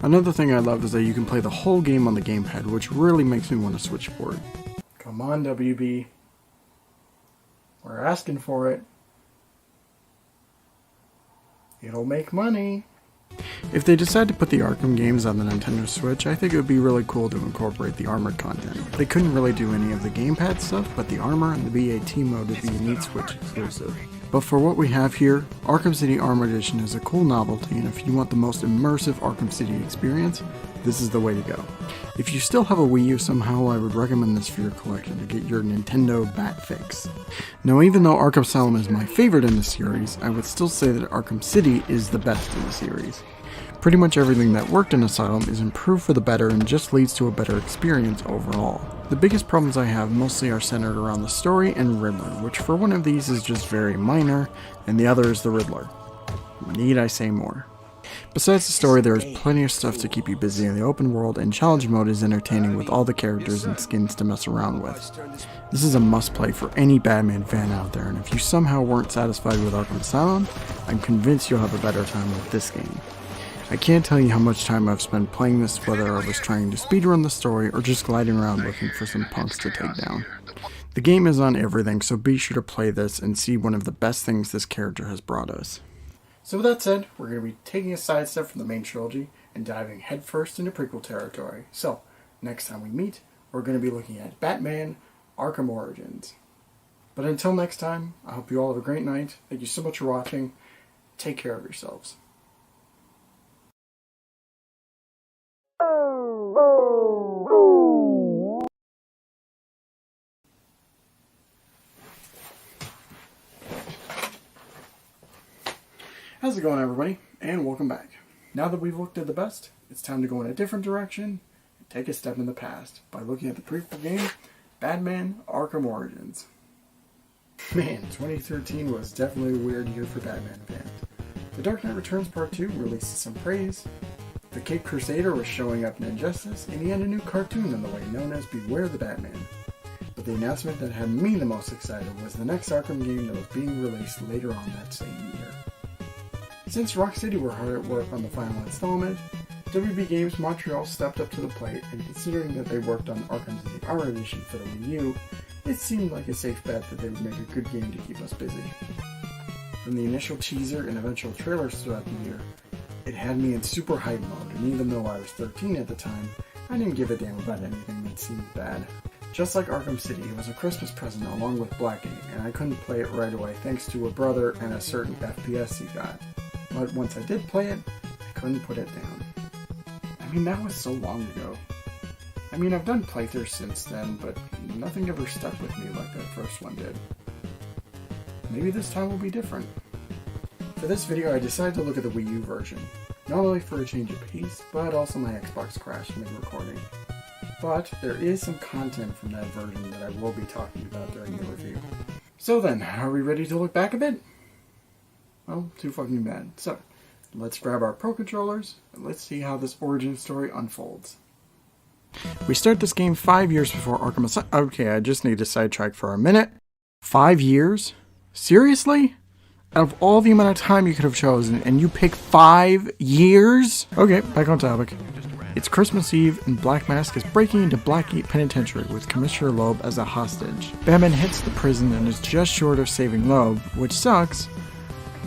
Speaker 1: Another thing I love is that you can play the whole game on the gamepad, which really makes me want to switch for it. Come on, WB. We're asking for it. It'll make money. If they decide to put the Arkham games on the Nintendo Switch, I think it would be really cool to incorporate the armored content. They couldn't really do any of the gamepad stuff, but the armor and the BAT mode would be a neat Switch exclusive. But for what we have here, Arkham City Armored Edition is a cool novelty, and if you want the most immersive Arkham City experience, this is the way to go. If you still have a Wii U somehow, I would recommend this for your collection to get your Nintendo Bat fix. Now, even though Arkham Asylum is my favorite in the series, I would still say that Arkham City is the best in the series. Pretty much everything that worked in Asylum is improved for the better and just leads to a better experience overall. The biggest problems I have mostly are centered around the story and Riddler, which for one of these is just very minor, and the other is the Riddler. Need I say more? Besides the story, there is plenty of stuff to keep you busy in the open world, and challenge mode is entertaining with all the characters and skins to mess around with. This is a must-play for any Batman fan out there, and if you somehow weren't satisfied with Arkham Asylum, I'm convinced you'll have a better time with this game. I can't tell you how much time I've spent playing this, whether I was trying to speedrun the story or just gliding around looking for some punks to take down. The game is on everything, so be sure to play this and see one of the best things this character has brought us. So with that said, we're going to be taking a sidestep from the main trilogy and diving headfirst into prequel territory. So, next time we meet, we're going to be looking at Batman Arkham Origins. But until next time, I hope you all have a great night. Thank you so much for watching. Take care of yourselves. How's it going, everybody? And welcome back. Now that we've looked at the best, it's time to go in a different direction and take a step in the past by looking at the prequel game, Batman Arkham Origins. Man, 2013 was definitely a weird year for Batman fans. The Dark Knight Returns Part 2 released some praise, the Caped Crusader was showing up in Injustice, and he had a new cartoon on the way known as Beware the Batman. But the announcement that had me the most excited was the next Arkham game that was being released later on that same year. Since Rocksteady were hard at work on the final installment, WB Games Montreal stepped up to the plate, and considering that they worked on Arkham City Armored Edition for the Wii U, it seemed like a safe bet that they would make a good game to keep us busy. From the initial teaser and eventual trailers throughout the year, it had me in super hype mode, and even though I was 13 at the time, I didn't give a damn about anything that seemed bad. Just like Arkham City, it was a Christmas present along with Blackgate, and I couldn't play it right away thanks to a brother and a certain FPS he got. But once I did play it, I couldn't put it down. I mean, that was so long ago. I mean, I've done playthroughs since then, but nothing ever stuck with me like that first one did. Maybe this time will be different. For this video, I decided to look at the Wii U version. Not only for a change of pace, but also my Xbox crashed mid-recording. But there is some content from that version that I will be talking about during the review. So then, are we ready to look back a bit? Well, too fucking bad. So, let's grab our Pro Controllers, and let's see how this origin story unfolds. We start this game 5 years before Arkham Asylum. Okay, I just need to sidetrack for a minute. 5 years? Seriously? Out of all the amount of time you could have chosen, and you pick 5 years? Okay, back on topic. It's Christmas Eve, and Black Mask is breaking into Blackgate Penitentiary with Commissioner Loeb as a hostage. Batman hits the prison and is just short of saving Loeb, which sucks,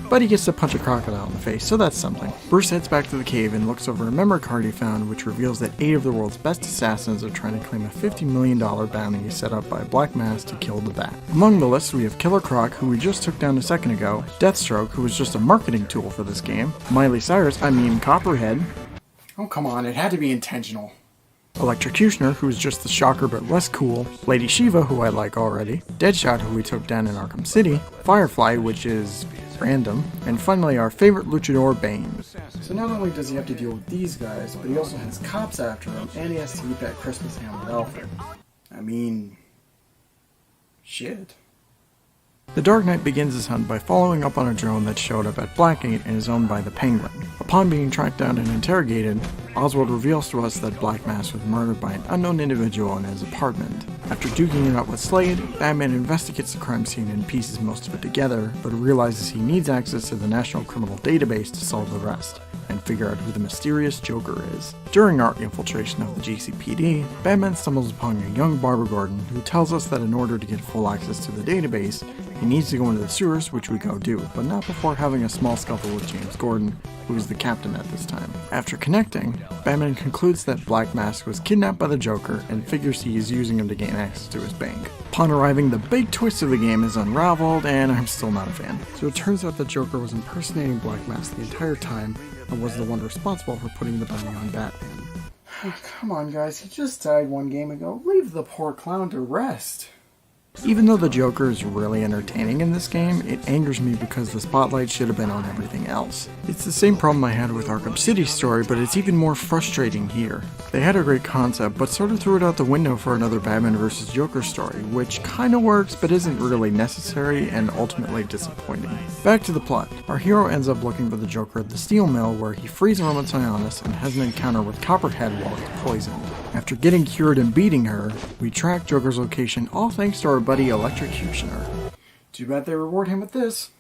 Speaker 1: but he gets to punch a crocodile in the face, so that's something. Bruce heads back to the cave and looks over a memory card he found, which reveals that 8 of the world's best assassins are trying to claim a $50 million bounty set up by Black Mask to kill the Bat. Among the list, we have Killer Croc, who we just took down a second ago, Deathstroke, who was just a marketing tool for this game, Copperhead. Oh, come on, it had to be intentional. Electrocutioner, who is just the Shocker but less cool, Lady Shiva, who I like already, Deadshot, who we took down in Arkham City, Firefly, which is random, and finally our favorite luchador, Bane. So not only does he have to deal with these guys, but he also has cops after him, and he has to eat that Christmas ham with Alfred. I mean, shit. The Dark Knight begins his hunt by following up on a drone that showed up at Blackgate and is owned by the Penguin. Upon being tracked down and interrogated, Oswald reveals to us that Black Mask was murdered by an unknown individual in his apartment. After duking it out with Slade, Batman investigates the crime scene and pieces most of it together, but realizes he needs access to the National Criminal Database to solve the rest, and figure out who the mysterious Joker is. During our infiltration of the GCPD, Batman stumbles upon a young Barbara Gordon who tells us that in order to get full access to the database, he needs to go into the sewers, which we go do, but not before having a small scuffle with James Gordon, who is the captain at this time. After connecting, Batman concludes that Black Mask was kidnapped by the Joker and figures he is using him to gain access to his bank. Upon arriving, the big twist of the game is unraveled, and I'm still not a fan. So it turns out the Joker was impersonating Black Mask the entire time, and was the one responsible for putting the bounty on Batman. Come on guys, he just died one game ago. Leave the poor clown to rest. Even though the Joker is really entertaining in this game, it angers me because the spotlight should have been on everything else. It's the same problem I had with Arkham City's story, but it's even more frustrating here. They had a great concept, but sort of threw it out the window for another Batman vs. Joker story, which kinda works but isn't really necessary and ultimately disappointing. Back to the plot. Our hero ends up looking for the Joker at the steel mill where he frees Roma Sionis and has an encounter with Copperhead while he's poisoned. After getting cured and beating her, we track Joker's location all thanks to our buddy Electrocutioner. Too bad they reward him with this.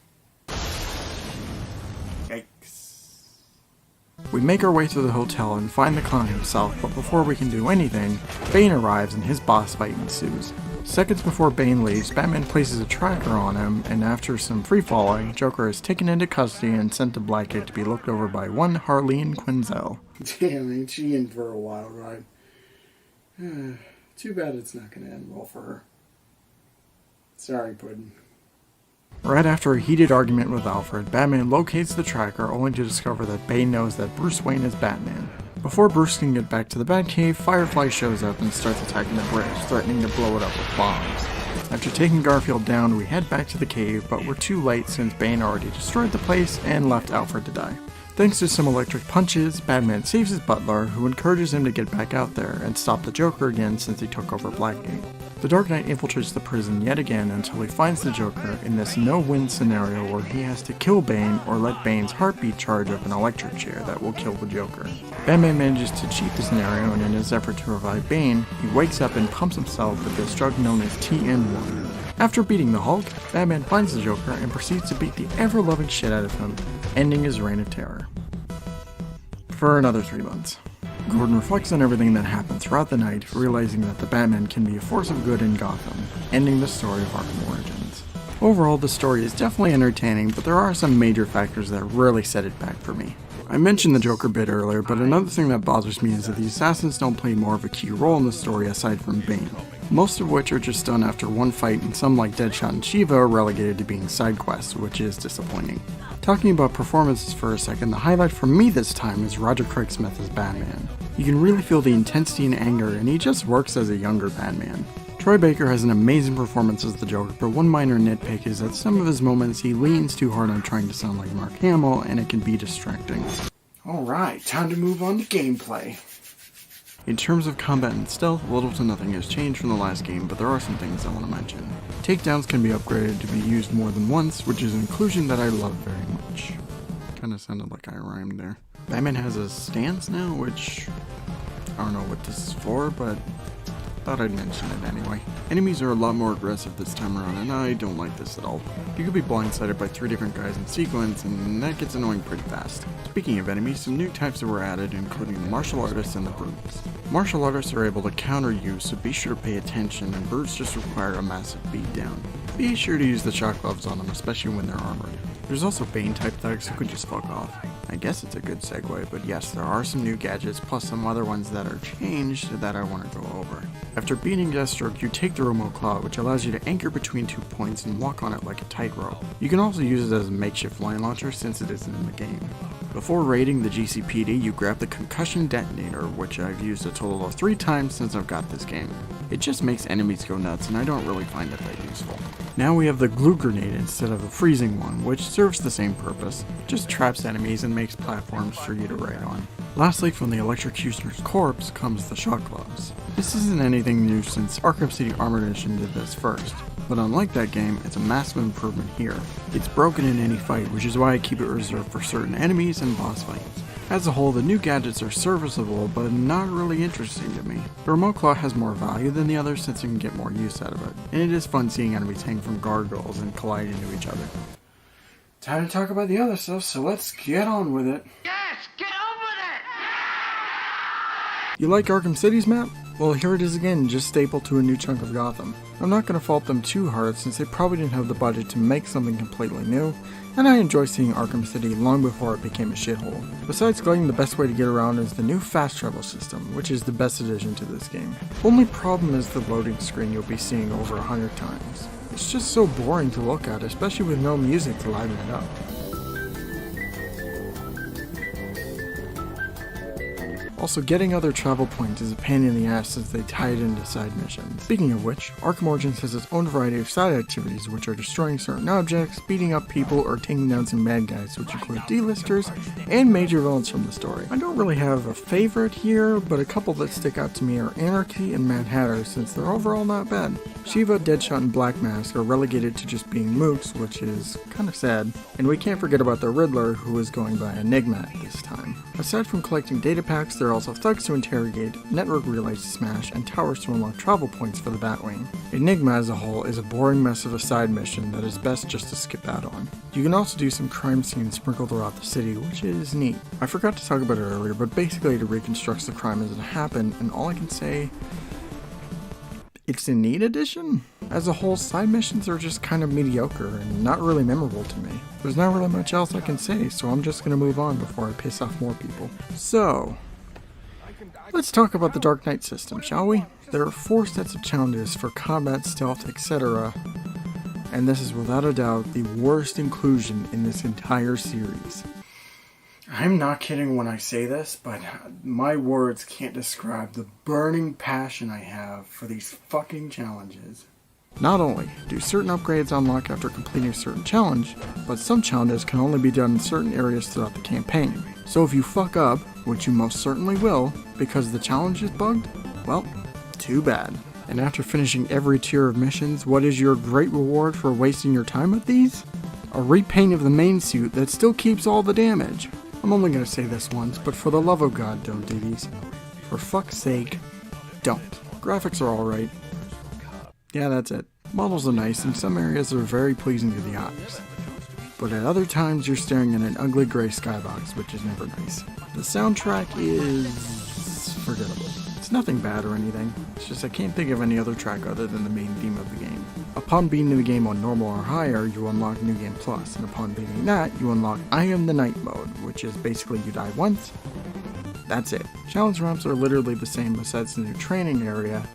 Speaker 1: Yikes. We make our way to the hotel and find the clown himself, but before we can do anything, Bane arrives and his boss fight ensues. Seconds before Bane leaves, Batman places a tracker on him, and after some free-falling, Joker is taken into custody and sent to Blackgate to be looked over by one Harleen Quinzel. Damn, ain't she in for a wild ride. Too bad it's not going to end well for her. Sorry, Puddin'. Right after a heated argument with Alfred, Batman locates the tracker only to discover that Bane knows that Bruce Wayne is Batman. Before Bruce can get back to the Batcave, Firefly shows up and starts attacking the bridge, threatening to blow it up with bombs. After taking Garfield down, we head back to the cave, but we're too late since Bane already destroyed the place and left Alfred to die. Thanks to some electric punches, Batman saves his butler, who encourages him to get back out there and stop the Joker again since he took over Blackgate. The Dark Knight infiltrates the prison yet again until he finds the Joker in this no-win scenario where he has to kill Bane or let Bane's heartbeat charge up an electric chair that will kill the Joker. Batman manages to cheat the scenario, and in his effort to revive Bane, he wakes up and pumps himself with this drug known as TN1. After beating the Hulk, Batman finds the Joker and proceeds to beat the ever-loving shit out of him, ending his reign of terror. For another 3 months. Gordon reflects on everything that happened throughout the night, realizing that the Batman can be a force of good in Gotham, ending the story of Arkham Origins. Overall, the story is definitely entertaining, but there are some major factors that really set it back for me. I mentioned the Joker bit earlier, but another thing that bothers me is that the assassins don't play more of a key role in the story aside from Bane. most of which are just done after one fight, and some like Deadshot and Shiva are relegated to being side quests, which is disappointing. Talking about performances for a second, the highlight for me this time is Roger Craig Smith as Batman. You can really feel the intensity and anger, and he just works as a younger Batman. Troy Baker has an amazing performance as the Joker, but one minor nitpick is that some of his moments he leans too hard on trying to sound like Mark Hamill, and it can be distracting. Alright, time to move on to gameplay. In terms of combat and stealth, little to nothing has changed from the last game, but there are some things I want to mention. Takedowns can be upgraded to be used more than once, which is an inclusion that I love very much. Kinda sounded like I rhymed there. Batman has a stance now, which I don't know what this is for, but thought I'd mention it anyway. Enemies are a lot more aggressive this time around, and I don't like this at all. You could be blindsided by 3 different guys in sequence, and that gets annoying pretty fast. Speaking of enemies, some new types that were added, including the martial artists and the brutes. Martial artists are able to counter you, so be sure to pay attention, and brutes just require a massive beatdown. Be sure to use the shock gloves on them, especially when they're armored. There's also Bane type thugs who could just fuck off. I guess it's a good segue, but yes, there are some new gadgets, plus some other ones that are changed that I want to go over. After beating Deathstroke, you take the remote claw, which allows you to anchor between 2 points and walk on it like a tightrope. You can also use it as a makeshift line launcher since it isn't in the game. Before raiding the GCPD, you grab the concussion detonator, which I've used a total of 3 times since I've got this game. It just makes enemies go nuts, and I don't really find it that useful. Now we have the glue grenade instead of the freezing one, which serves the same purpose. It just traps enemies and makes platforms for you to ride on. Lastly, from the Electrocutioner's corpse comes the shock gloves. This isn't anything new since Arkham City Armored Edition did this first, but unlike that game, it's a massive improvement here. It's broken in any fight, which is why I keep it reserved for certain enemies and boss fights. As a whole, the new gadgets are serviceable, but not really interesting to me. The remote claw has more value than the others since you can get more use out of it, and it is fun seeing enemies hang from guardrails and collide into each other. Time to talk about the other stuff, so let's get on with it.
Speaker 2: Yes, get on with it!
Speaker 1: You like Arkham City's map? Well, here it is again, just stapled to a new chunk of Gotham. I'm not going to fault them too hard since they probably didn't have the budget to make something completely new, and I enjoy seeing Arkham City long before it became a shithole. Besides gliding, the best way to get around is the new fast travel system, which is the best addition to this game. Only problem is the loading screen you'll be seeing over 100 times. It's just so boring to look at, especially with no music to liven it up. Also, getting other travel points is a pain in the ass since they tie it into side missions. Speaking of which, Arkham Origins has its own variety of side activities, which are destroying certain objects, beating up people, or taking down some bad guys, which include D-listers and major villains from the story. I don't really have a favorite here, but a couple that stick out to me are Anarchy and Mad Hatter, since they're overall not bad. Shiva, Deadshot, and Black Mask are relegated to just being mooks, which is kinda sad. And we can't forget about the Riddler, who is going by Enigma at this time. Aside from collecting data packs, there are also thugs to interrogate, network relays to smash, and towers to unlock travel points for the Batwing. Enigma as a whole is a boring mess of a side mission that is best just to skip out on. You can also do some crime scenes sprinkled throughout the city, which is neat. I forgot to talk about it earlier, but basically it reconstructs the crime as it happened, and all I can say, it's a neat addition. As a whole, side missions are just kind of mediocre and not really memorable to me. There's not really much else I can say, so I'm just gonna move on before I piss off more people. So, let's talk about the Dark Knight system, shall we? There are 4 sets of challenges for combat, stealth, etc. And this is without a doubt the worst inclusion in this entire series. I'm not kidding when I say this, but my words can't describe the burning passion I have for these fucking challenges. Not only do certain upgrades unlock after completing a certain challenge, but some challenges can only be done in certain areas throughout the campaign. So if you fuck up, which you most certainly will, because the challenge is bugged, well, too bad. And after finishing every tier of missions, what is your great reward for wasting your time with these? A repaint of the main suit that still keeps all the damage. I'm only going to say this once, but for the love of God, don't do these. For fuck's sake, don't. Graphics are alright. Yeah, that's it. Models are nice, and some areas are very pleasing to the eyes. But at other times, you're staring at an ugly gray skybox, which is never nice. The soundtrack is forgettable. It's nothing bad or anything, it's just I can't think of any other track other than the main theme of the game. Upon beating the game on normal or higher, you unlock New Game Plus, and upon beating that, you unlock I Am the Night mode, which is basically you die once, that's it. Challenge ramps are literally the same besides the new training area,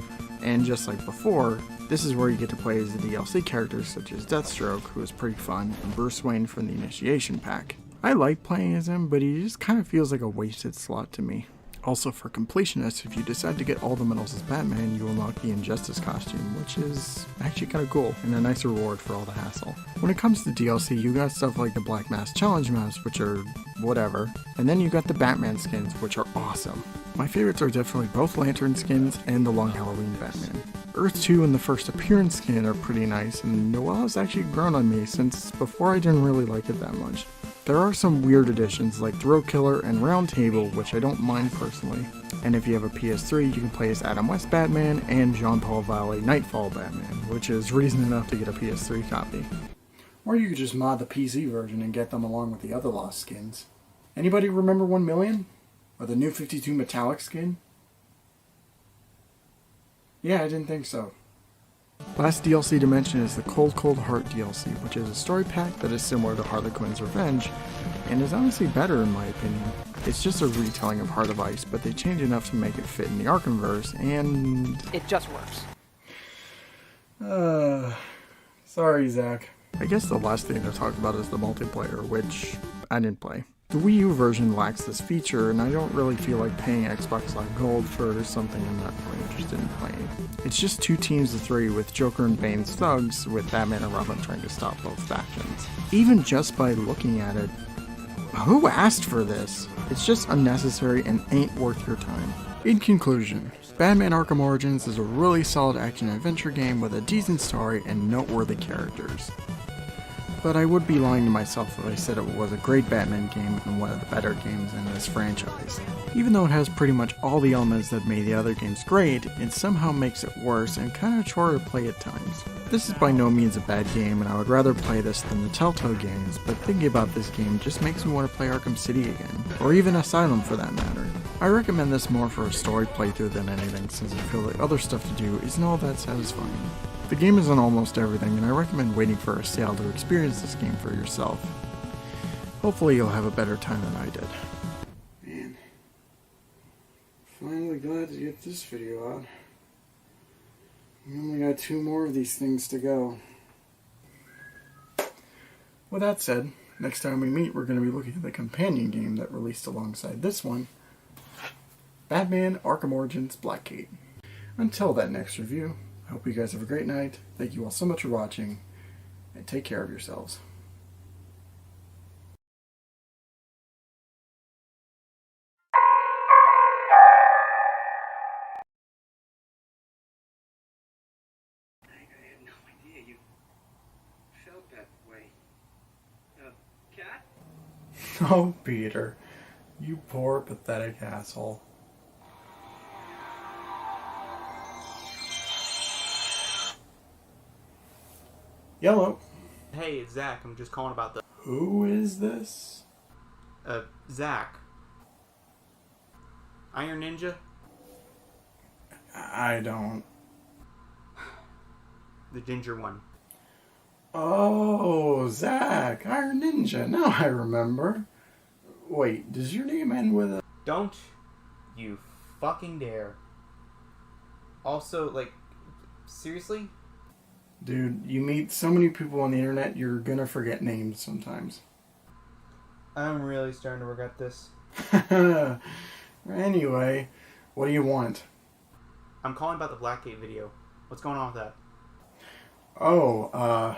Speaker 1: And just like before, this is where you get to play as the DLC characters such as Deathstroke, who is pretty fun, and Bruce Wayne from the Initiation Pack. I like playing as him, but he just kind of feels like a wasted slot to me. Also, for completionists, if you decide to get all the medals as Batman, you unlock the Injustice costume, which is actually kind of cool, and a nice reward for all the hassle. When it comes to DLC, you got stuff like the Black Mask Challenge maps, which are whatever, and then you got the Batman skins, which are awesome. My favorites are definitely both Lantern skins and the Long Halloween Batman. Earth 2 and the First Appearance skin are pretty nice, and Noelle has actually grown on me since before I didn't really like it that much. There are some weird additions like Throw Killer and Round Table, which I don't mind personally. And if you have a PS3, you can play as Adam West Batman and Jean-Paul Valley Nightfall Batman, which is reason enough to get a PS3 copy. Or you could just mod the PC version and get them along with the other Lost skins. Anybody remember 1 Million? Or the New 52 Metallic skin? Yeah, I didn't think so. Last DLC to mention is the Cold Cold Heart DLC, which is a story pack that is similar to Harley Quinn's Revenge, and is honestly better in my opinion. It's just a retelling of Heart of Ice, but they change enough to make it fit in the Arkhamverse, and...
Speaker 3: it just works.
Speaker 1: Sorry, Zach. I guess the last thing to talk about is the multiplayer, which I didn't play. The Wii U version lacks this feature, and I don't really feel like paying Xbox Live Gold for something I'm not really interested in playing. It's just 2 teams of 3 with Joker and Bane's thugs, with Batman and Robin trying to stop both factions. Even just by looking at it, who asked for this? It's just unnecessary and ain't worth your time. In conclusion, Batman Arkham Origins is a really solid action-adventure game with a decent story and noteworthy characters. But I would be lying to myself if I said it was a great Batman game and one of the better games in this franchise. Even though it has pretty much all the elements that made the other games great, it somehow makes it worse and kinda a chore to play at times. This is by no means a bad game, and I would rather play this than the Telltale games, but thinking about this game just makes me want to play Arkham City again, or even Asylum for that matter. I recommend this more for a story playthrough than anything, since I feel like other stuff to do isn't all that satisfying. The game is on almost everything, and I recommend waiting for a sale to experience this game for yourself. Hopefully you'll have a better time than I did. Man, finally glad to get this video out. We only got 2 more of these things to go. With that said, next time we meet we're going to be looking at the companion game that released alongside this one, Batman Arkham Origins Blackgate. Until that next review, I hope you guys have a great night. Thank you all so much for watching, and take care of yourselves.
Speaker 4: I had no idea you felt that way. Cat?
Speaker 1: Oh, Peter, you poor, pathetic asshole. Yellow.
Speaker 3: Hey, it's Zach. I'm just calling about the...
Speaker 1: Who is this?
Speaker 3: Zach. Iron Ninja?
Speaker 1: I don't.
Speaker 3: The ginger one.
Speaker 1: Oh, Zach, Iron Ninja. Now I remember. Wait, does your name end with a...
Speaker 3: Don't you fucking dare. Also, like, seriously?
Speaker 1: Dude, you meet so many people on the internet, you're gonna forget names sometimes.
Speaker 3: I'm really starting to regret this.
Speaker 1: Anyway, what do you want?
Speaker 3: I'm calling about the Blackgate video. What's going on with that?
Speaker 1: Oh,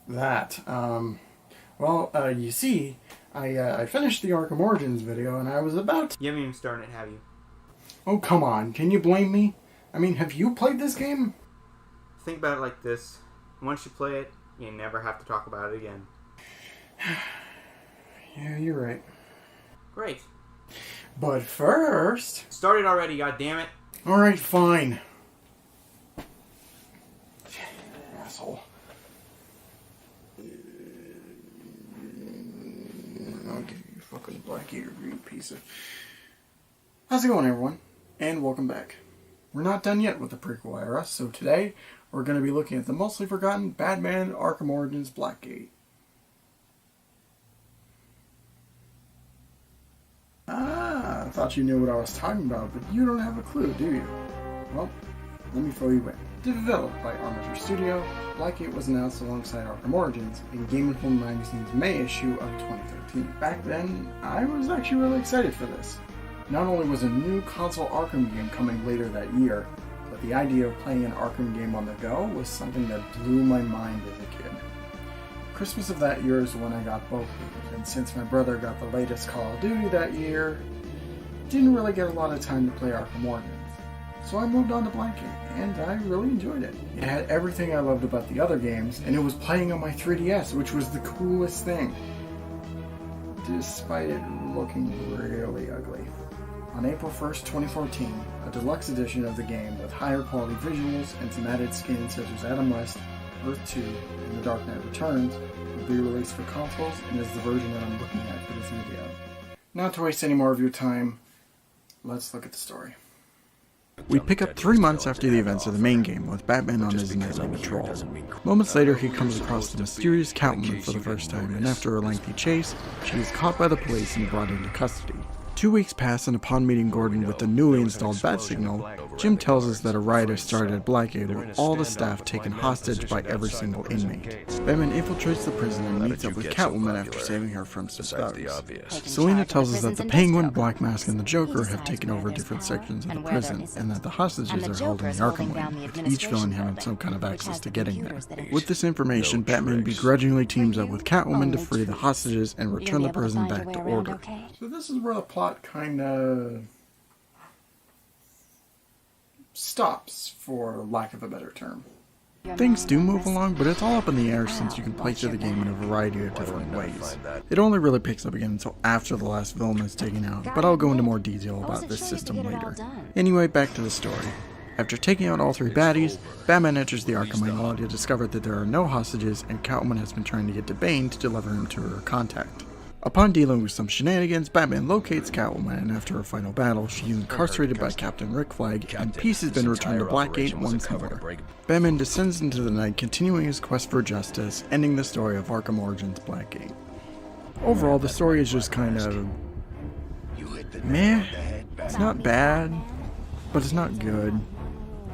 Speaker 1: that. Well, you see, I finished the Arkham Origins video, and I was about to...
Speaker 3: You haven't even started it, have you?
Speaker 1: Oh, come on, can you blame me? I mean, have you played this game?
Speaker 3: Think about it like this. Once you play it, you never have to talk about it again.
Speaker 1: Yeah, you're right.
Speaker 3: Great.
Speaker 1: But first...
Speaker 3: Started already, goddammit.
Speaker 1: Alright, fine. Asshole. I'll give you fucking Blackgate review, piece of... How's it going, everyone? And welcome back. We're not done yet with the prequel era, so today we're going to be looking at the mostly forgotten Batman Arkham Origins Blackgate. Ah, I thought you knew what I was talking about, but you don't have a clue, do you? Well, let me fill you in. Developed by Armature Studio, Blackgate was announced alongside Arkham Origins in Game Informer magazine's May issue of 2013. Back then, I was actually really excited for this. Not only was a new console Arkham game coming later that year, but the idea of playing an Arkham game on the go was something that blew my mind as a kid. Christmas of that year is when I got both games, and since my brother got the latest Call of Duty that year, didn't really get a lot of time to play Arkham Origins. So I moved on to Blackgate, and I really enjoyed it. It had everything I loved about the other games, and it was playing on my 3DS, which was the coolest thing, despite it looking really ugly. On April 1st, 2014, a deluxe edition of the game with higher quality visuals and some added skins such as Adam West, Earth 2, and The Dark Knight Returns will be released for consoles and is the version that I'm looking at for this video. Not to waste any more of your time, let's look at the story. We pick up 3 months after the events of the main game, with Batman on his nightly patrol. Moments later, he comes across the mysterious Catwoman for the first time, and after a lengthy chase, she is caught by the police and brought into custody. 2 weeks pass, and upon meeting Gordon with the newly installed bat signal, Jim tells us that a riot has started at Blackgate with all the staff taken hostage by every single inmate. Batman infiltrates the prison and meets up with Catwoman after saving her from some thugs. Selina tells us that the Penguin, Black Mask, and the Joker have taken over different sections of the prison, and that the hostages are held in the Arkham wing, with each villain having some kind of access to getting there. With this information, Batman begrudgingly teams up with Catwoman to free the hostages and return the prison back to order. So this is where the plot kinda stops, for lack of a better term. Things do move along, but it's all up in the air since you can play through the game in a variety of different ways. It only really picks up again until after the last villain is taken out, but I'll go into more detail about this system later. Anyway, back to the story. After taking out all 3 baddies, Batman enters the Arkham wing only to discover that there are no hostages and Catwoman has been trying to get to Bane to deliver him to her contact. Upon dealing with some shenanigans, Batman locates Catwoman, and after a final battle, she is incarcerated by Captain Rick Flag, and peace has been returned to Blackgate once more. Batman descends into the night, continuing his quest for justice, ending the story of Arkham Origins Blackgate. Overall, the story is just kind of meh. It's not bad, but it's not good.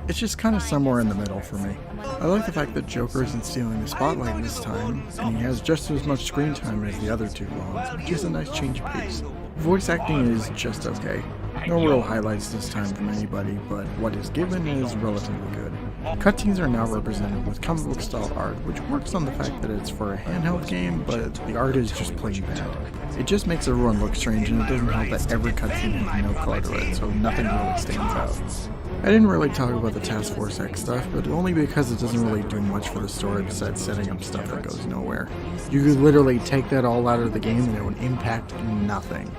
Speaker 1: It's just kind of somewhere in the middle for me. I like the fact that Joker isn't stealing the spotlight this time, and he has just as much screen time as the other 2 villains, which is a nice change of pace. Voice acting is just okay. No real highlights this time from anybody, but what is given is relatively good. Cutscenes are now represented with comic book style art, which works on the fact that it's for a handheld game, but the art is just plain bad. It just makes everyone look strange, and it doesn't help that every cutscene has no color to it, so nothing really stands out. I didn't really talk about the Task Force X stuff, but only because it doesn't really do much for the story besides setting up stuff that goes nowhere. You could literally take that all out of the game and it would impact nothing.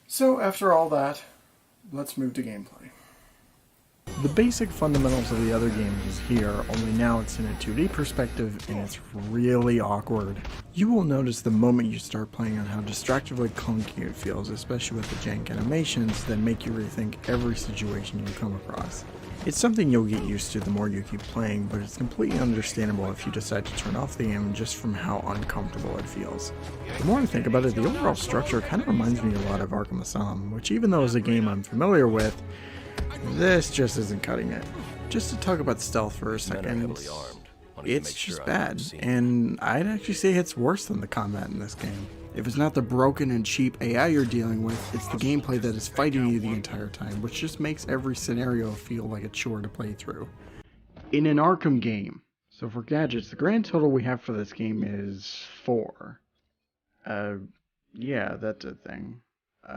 Speaker 1: So after all that, let's move to gameplay. The basic fundamentals of the other games is here, only now it's in a 2D perspective and it's really awkward. You will notice the moment you start playing on how distractingly clunky it feels, especially with the jank animations that make you rethink every situation you come across. It's something you'll get used to the more you keep playing, but it's completely understandable if you decide to turn off the game just from how uncomfortable it feels. The more I think about it, the overall structure kind of reminds me a lot of Arkham Asylum, which even though it's a game I'm familiar with, this just isn't cutting it. Just to talk about stealth for a second, it's just bad, and I'd actually say it's worse than the combat in this game. If it's not the broken and cheap AI you're dealing with, it's the gameplay that is fighting you the entire time, which just makes every scenario feel like a chore to play through. In an Arkham game, so for gadgets, the grand total we have for this game is 4. Yeah, that's a thing.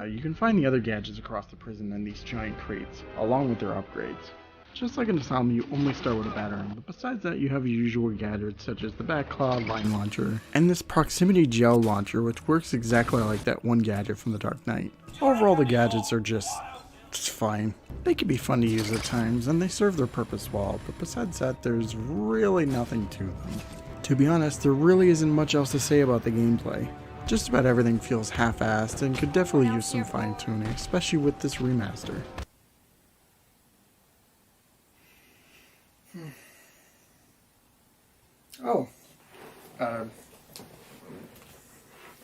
Speaker 1: You can find the other gadgets across the prison in these giant crates, along with their upgrades. Just like in Asylum, you only start with a batarang, but besides that you have your usual gadgets such as the Batclaw, Line Launcher, and this Proximity Gel Launcher, which works exactly like that one gadget from The Dark Knight. Overall, the gadgets are just fine. They can be fun to use at times, and they serve their purpose well, but besides that, there's really nothing to them. To be honest, there really isn't much else to say about the gameplay. Just about everything feels half-assed and could definitely use some fine-tuning, especially with this remaster. Oh.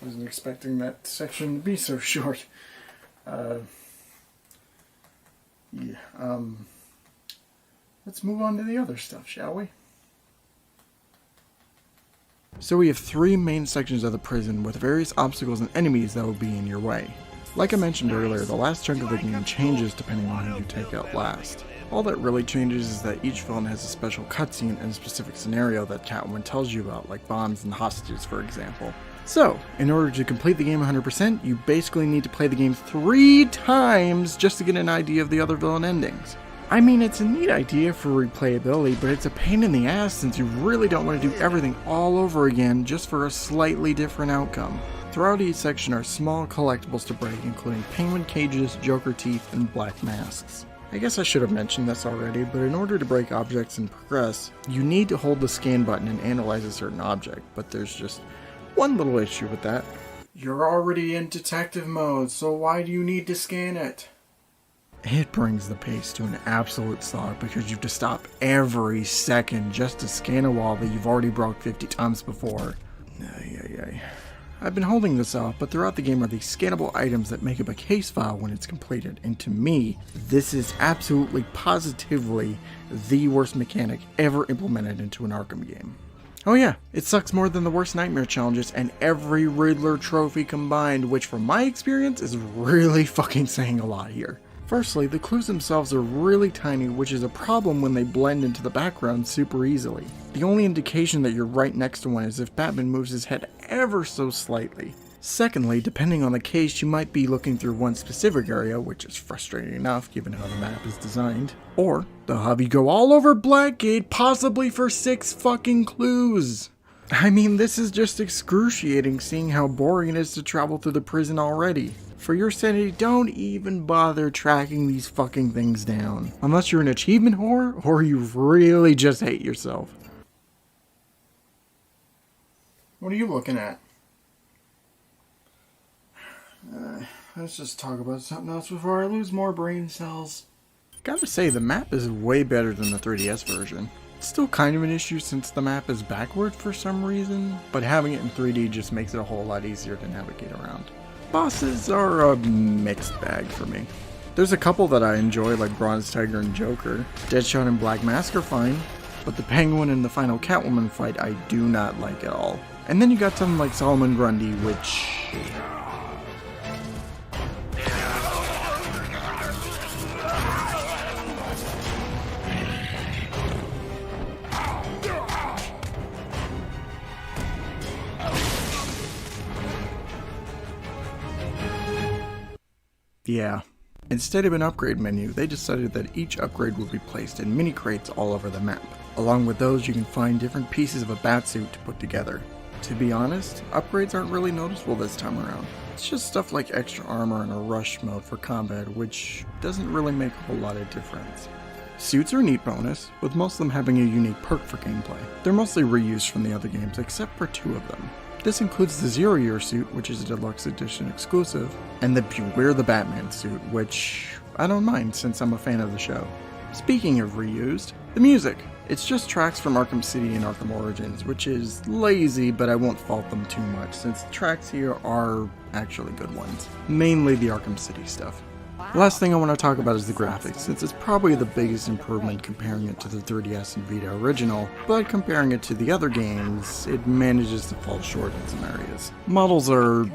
Speaker 1: Wasn't expecting that section to be so short. let's move on to the other stuff, shall we? So we have 3 main sections of the prison with various obstacles and enemies that will be in your way. Like I mentioned earlier, the last chunk of the game changes depending on who you take out last. All that really changes is that each villain has a special cutscene and a specific scenario that Catwoman tells you about, like bombs and hostages for example. So, in order to complete the game 100%, you basically need to play the game 3 times just to get an idea of the other villain endings. I mean, it's a neat idea for replayability, but it's a pain in the ass since you really don't want to do everything all over again just for a slightly different outcome. Throughout each section are small collectibles to break, including penguin cages, Joker teeth, and black masks. I guess I should have mentioned this already, but in order to break objects and progress, you need to hold the scan button and analyze a certain object, but there's just one little issue with that. You're already in detective mode, so why do you need to scan it? It brings the pace to an absolute slog because you have to stop every second just to scan a wall that you've already broke 50 times before. I've been holding this off, but throughout the game are these scannable items that make up a case file when it's completed, and to me, this is absolutely positively the worst mechanic ever implemented into an Arkham game. Oh yeah, it sucks more than the worst nightmare challenges and every Riddler trophy combined, which from my experience is really fucking saying a lot here. Firstly, the clues themselves are really tiny, which is a problem when they blend into the background super easily. The only indication that you're right next to one is if Batman moves his head ever so slightly. Secondly, depending on the case, you might be looking through one specific area, which is frustrating enough given how the map is designed. Or, they'll have you go all over Blackgate, possibly for 6 fucking clues. I mean, this is just excruciating seeing how boring it is to travel through the prison already. For your sanity, don't even bother tracking these fucking things down. Unless you're an achievement whore, or you really just hate yourself. What are you looking at? Let's just talk about something else before I lose more brain cells. Gotta say, the map is way better than the 3DS version. It's still kind of an issue since the map is backward for some reason, but having it in 3D just makes it a whole lot easier to navigate around. Bosses are a mixed bag for me. There's a couple that I enjoy, like Bronze Tiger and Joker. Deadshot and Black Mask are fine, but the Penguin and the final Catwoman fight I do not like at all. And then you got something like Solomon Grundy, which... yeah. Instead of an upgrade menu, they decided that each upgrade would be placed in mini crates all over the map. Along with those, you can find different pieces of a batsuit to put together. To be honest, upgrades aren't really noticeable this time around. It's just stuff like extra armor and a rush mode for combat, which doesn't really make a whole lot of difference. Suits are a neat bonus, with most of them having a unique perk for gameplay. They're mostly reused from the other games, except for 2 of them. This includes the Zero Year suit, which is a deluxe edition exclusive, and the Beware the Batman suit, which I don't mind since I'm a fan of the show. Speaking of reused, the music. It's just tracks from Arkham City and Arkham Origins, which is lazy, but I won't fault them too much since the tracks here are actually good ones. Mainly the Arkham City stuff. The last thing I want to talk about is the graphics, since it's probably the biggest improvement comparing it to the 3DS and Vita original, but comparing it to the other games, it manages to fall short in some areas. Models are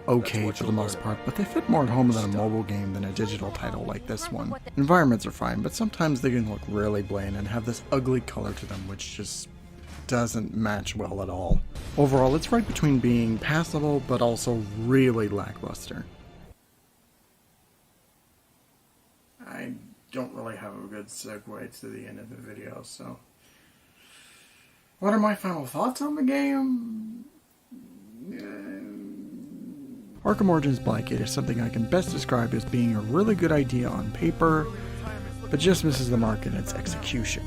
Speaker 1: okay for the most part, but they fit more at home than a mobile game than a digital title like this one. Environments are fine, but sometimes they can look really bland and have this ugly color to them which just doesn't match well at all. Overall, it's right between being passable but also really lackluster. I don't really have a good segue to the end of the video, so... what are my final thoughts on the game? Arkham Origins Blackgate is something I can best describe as being a really good idea on paper, but just misses the mark in its execution.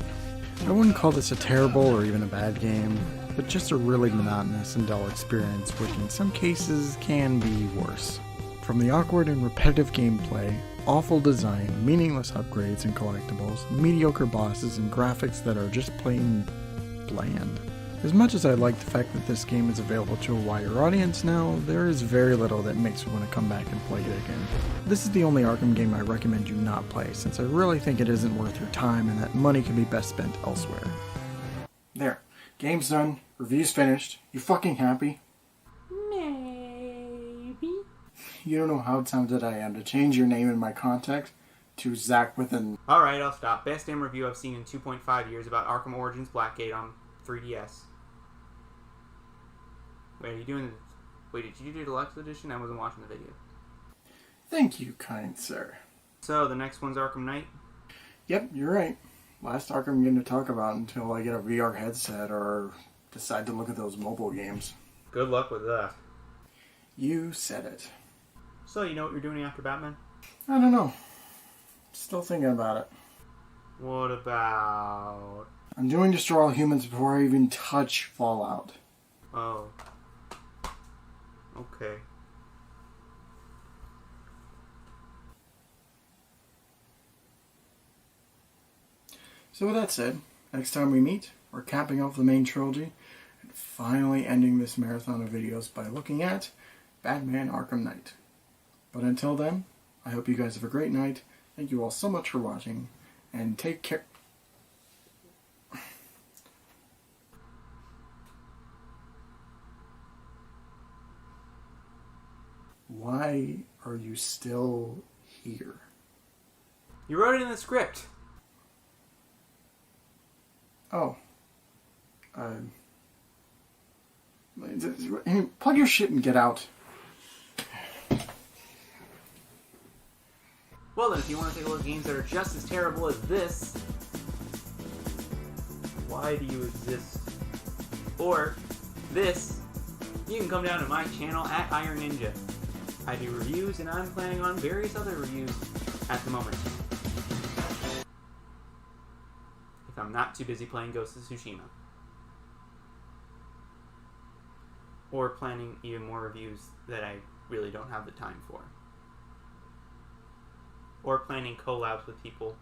Speaker 1: I wouldn't call this a terrible or even a bad game, but just a really monotonous and dull experience, which in some cases can be worse. From the awkward and repetitive gameplay, awful design, meaningless upgrades and collectibles, mediocre bosses, and graphics that are just plain bland. As much as I like the fact that this game is available to a wider audience now, there is very little that makes me want to come back and play it again. this is the only Arkham game I recommend you not play, since I really think it isn't worth your time and that money can be best spent elsewhere. There. Game's done. Review's finished. You fucking happy?
Speaker 3: Maybe.
Speaker 1: You don't know how tempted I am to change your name in my contact to Zach with an...
Speaker 3: Alright, I'll stop. Best damn review I've seen in 2.5 years about Arkham Origins Blackgate on 3DS. Wait, are you doing... Wait, did you do Deluxe Edition? I wasn't watching the video.
Speaker 1: Thank you, kind sir.
Speaker 3: So, the next one's Arkham Knight?
Speaker 1: Yep, you're right. Last Arkham game to talk about until I get a VR headset or decide to look at those mobile games.
Speaker 3: Good luck with that.
Speaker 1: You said it.
Speaker 3: So, you know what you're doing after Batman?
Speaker 1: I don't know. Still thinking about it.
Speaker 3: What about...
Speaker 1: I'm doing Destroy All Humans before I even touch Fallout.
Speaker 3: Oh. Okay.
Speaker 1: So with that said, next time we meet, we're capping off the main trilogy and finally ending this marathon of videos by looking at Batman Arkham Knight. But until then, I hope you guys have a great night. Thank you all so much for watching, and take care. Why are you still here?
Speaker 3: You wrote it in the script.
Speaker 1: Oh. Plug your shit and get out.
Speaker 3: Well then, if you want to take a look at games that are just as terrible as this, why do you exist? Or this, you can come down to my channel at Iron Ninja. I do reviews, and I'm planning on various other reviews at the moment. If I'm not too busy playing Ghost of Tsushima. Or planning even more reviews that I really don't have the time for. Or planning collabs with people.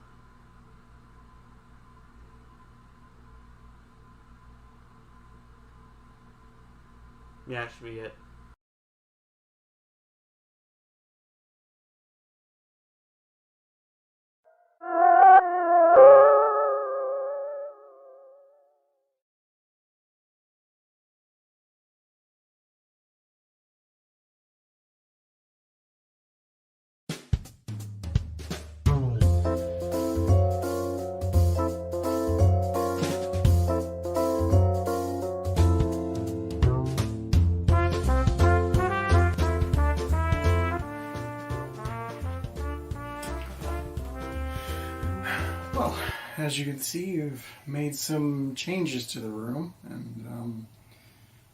Speaker 3: Yeah, that should be it.
Speaker 1: Well, as you can see, you've made some changes to the room, and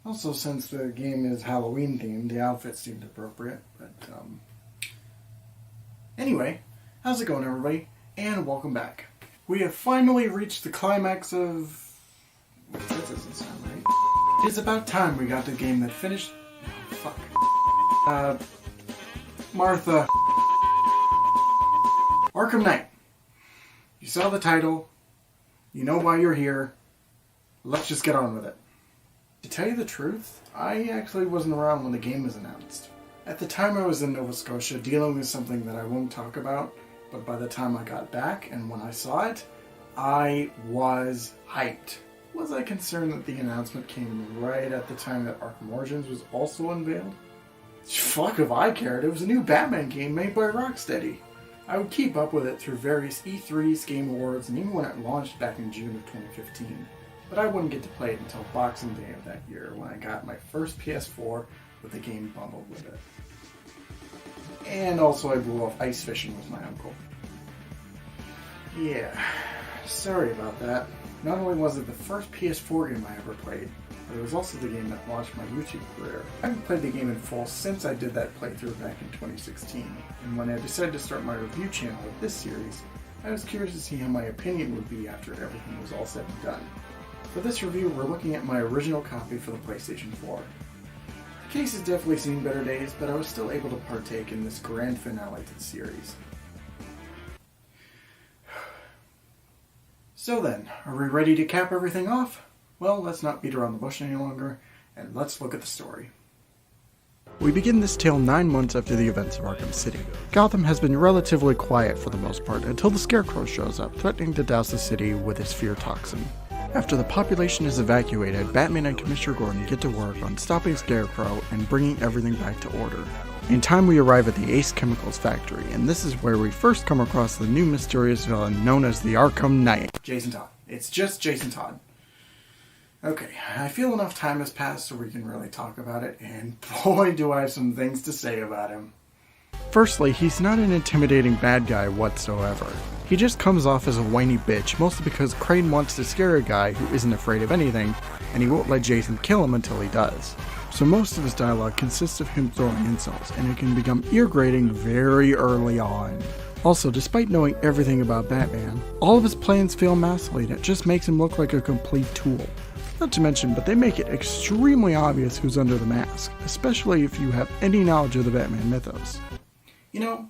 Speaker 1: also since the game is Halloween themed, the outfit seemed appropriate. But anyway, how's it going, everybody? And welcome back. We have finally reached the climax of... Wait, that doesn't sound right. It is about time we got the game that finished... Oh, fuck. Martha. Arkham Knight. You saw the title. You know why you're here. Let's just get on with it. To tell you the truth, I actually wasn't around when the game was announced. At the time I was in Nova Scotia dealing with something that I won't talk about, but by the time I got back and when I saw it, I was hyped. Was I concerned that the announcement came right at the time that Arkham Origins was also unveiled? Fuck if I cared, it was a new Batman game made by Rocksteady. I would keep up with it through various E3s, Game Awards, and even when it launched back in June of 2015. But I wouldn't get to play it until Boxing Day of that year, when I got my first PS4 with the game bundled with it. And also I blew off ice fishing with my uncle. Yeah, sorry about that. Not only was it the first PS4 game I ever played, but it was also the game that launched my YouTube career. I haven't played the game in full since I did that playthrough back in 2016, and when I decided to start my review channel with this series, I was curious to see how my opinion would be after everything was all said and done. For this review, we're looking at my original copy for the PlayStation 4. The case has definitely seen better days, but I was still able to partake in this grand finale to the series. So then, are we ready to cap everything off? Well, let's not beat around the bush any longer, and let's look at the story. We begin this tale 9 months after the events of Arkham City. Gotham has been relatively quiet for the most part until the Scarecrow shows up, threatening to douse the city with his fear toxin. After the population is evacuated, Batman and Commissioner Gordon get to work on stopping Scarecrow and bringing everything back to order. In time, we arrive at the Ace Chemicals factory, and this is where we first come across the new mysterious villain known as the Arkham Knight. Jason Todd. It's just Jason Todd. Okay, I feel enough time has passed so we can really talk about it, and boy do I have some things to say about him. Firstly, he's not an intimidating bad guy whatsoever. He just comes off as a whiny bitch, mostly because Crane wants to scare a guy who isn't afraid of anything, and he won't let Jason kill him until he does. So most of his dialogue consists of him throwing insults, and it can become ear-grating very early on. Also, despite knowing everything about Batman, all of his plans fail massively, and it just makes him look like a complete tool. Not to mention, but they make it extremely obvious who's under the mask, especially if you have any knowledge of the Batman mythos. You know,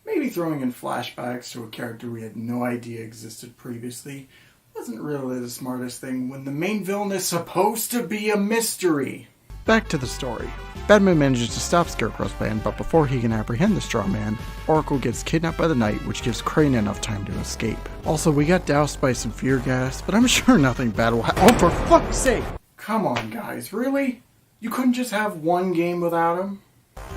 Speaker 1: maybe throwing in flashbacks to a character we had no idea existed previously wasn't really the smartest thing when the main villain is supposed to be a mystery. Back to the story. Batman manages to stop Scarecrow's plan, but before he can apprehend the straw man, Oracle gets kidnapped by the Knight, which gives Crane enough time to escape. Also, we got doused by some fear gas, but I'm sure nothing bad will happen. Oh, for fuck's sake! Come on, guys, really? You couldn't just have one game without him?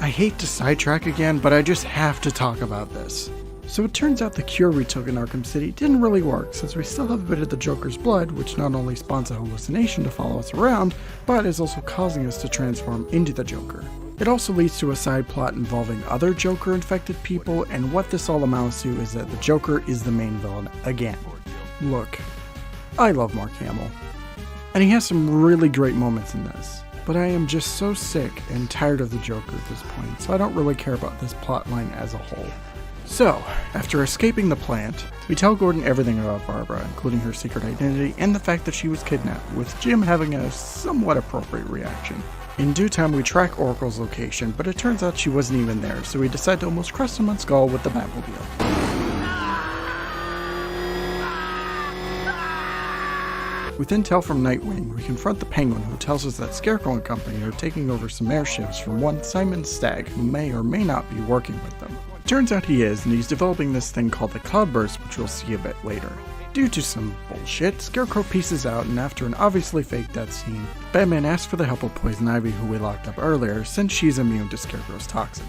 Speaker 1: I hate to sidetrack again, but I just have to talk about this. So it turns out the cure we took in Arkham City didn't really work, since we still have a bit of the Joker's blood, which not only spawns a hallucination to follow us around, but is also causing us to transform into the Joker. It also leads to a side plot involving other Joker-infected people, and what this all amounts to is that the Joker is the main villain again. Look, I love Mark Hamill, and he has some really great moments in this. But I am just so sick and tired of the Joker at this point, so I don't really care about this plotline as a whole. So, after escaping the plant, we tell Gordon everything about Barbara, including her secret identity and the fact that she was kidnapped, with Jim having a somewhat appropriate reaction. In due time, we track Oracle's location, but it turns out she wasn't even there, so we decide to almost crush someone's skull with the Batmobile. With intel from Nightwing, we confront the Penguin, who tells us that Scarecrow and company are taking over some airships from one Simon Stagg, who may or may not be working with them. Turns out he is, and he's developing this thing called the Cloudburst, which we'll see a bit later. Due to some bullshit, Scarecrow pieces out, and after an obviously fake death scene, Batman asks for the help of Poison Ivy, who we locked up earlier, since she's immune to Scarecrow's toxin.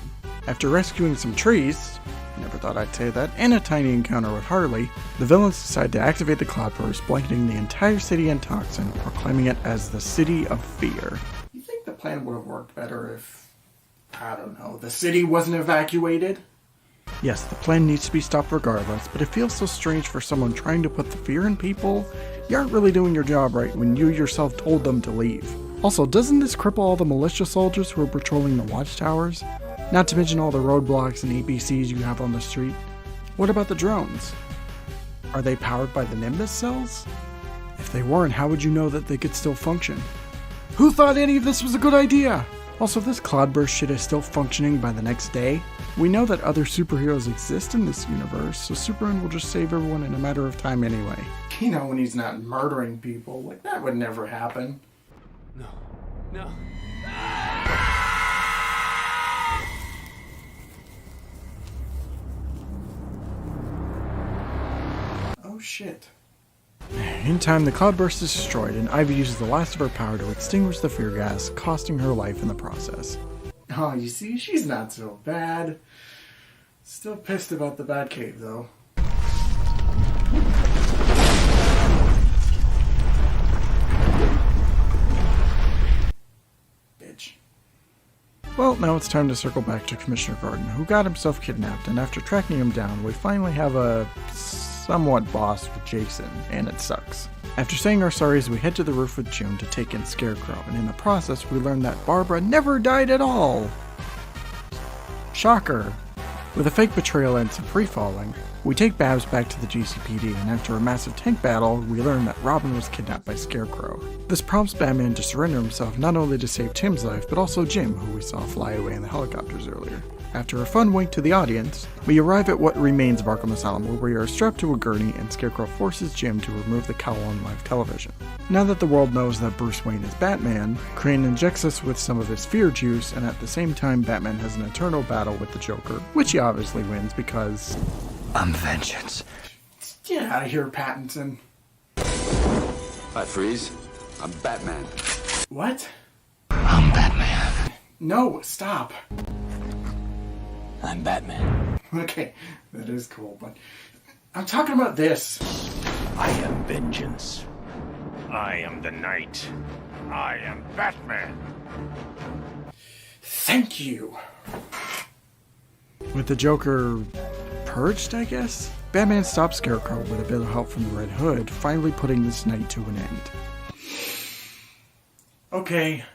Speaker 1: After rescuing some trees, never thought I'd say that, and a tiny encounter with Harley, the villains decide to activate the Cloudburst, blanketing the entire city in toxin, proclaiming it as the City of Fear. You think the plan would have worked better if, I don't know, the city wasn't evacuated? Yes, the plan needs to be stopped regardless, but it feels so strange for someone trying to put the fear in people. You aren't really doing your job right when you yourself told them to leave. Also, doesn't this cripple all the militia soldiers who are patrolling the watchtowers? Not to mention all the roadblocks and APCs you have on the street. What about the drones? Are they powered by the Nimbus cells? If they weren't, how would you know that they could still function? Who thought any of this was a good idea? Also, this Cloudburst shit is still functioning by the next day. We know that other superheroes exist in this universe, so Superman will just save everyone in a matter of time anyway. You know, when he's not murdering people, like that would never happen.
Speaker 2: No.
Speaker 1: Oh shit. In time, the Cloudburst is destroyed, and Ivy uses the last of her power to extinguish the fear gas, costing her life in the process. Oh, you see, she's not so bad. Still pissed about the Batcave, though. Bitch. Well, now it's time to circle back to Commissioner Gordon, who got himself kidnapped, and after tracking him down, we finally have a somewhat boss with Jason, and it sucks. After saying our sorries, we head to the roof with June to take in Scarecrow, and in the process, we learn that Barbara never died at all! Shocker! With a fake betrayal and some free-falling, we take Babs back to the GCPD, and after a massive tank battle, we learn that Robin was kidnapped by Scarecrow. This prompts Batman to surrender himself not only to save Tim's life, but also Jim, who we saw fly away in the helicopters earlier. After a fun wink to the audience, we arrive at what remains of Arkham Asylum, where we are strapped to a gurney and Scarecrow forces Jim to remove the cowl on live television. Now that the world knows that Bruce Wayne is Batman, Crane injects us with some of his fear juice, and at the same time Batman has an eternal battle with the Joker, which he obviously wins because...
Speaker 2: I'm vengeance.
Speaker 1: Get out of here, Pattinson.
Speaker 5: Hi, Freeze. I'm Batman.
Speaker 1: What?
Speaker 2: I'm Batman.
Speaker 1: No, stop.
Speaker 2: I'm Batman.
Speaker 1: Okay, that is cool, but I'm talking about this.
Speaker 6: I am vengeance. I am the night. I am Batman.
Speaker 1: Thank you. With the Joker purged, I guess? Batman stops Scarecrow with a bit of help from the Red Hood, finally putting this night to an end. Okay.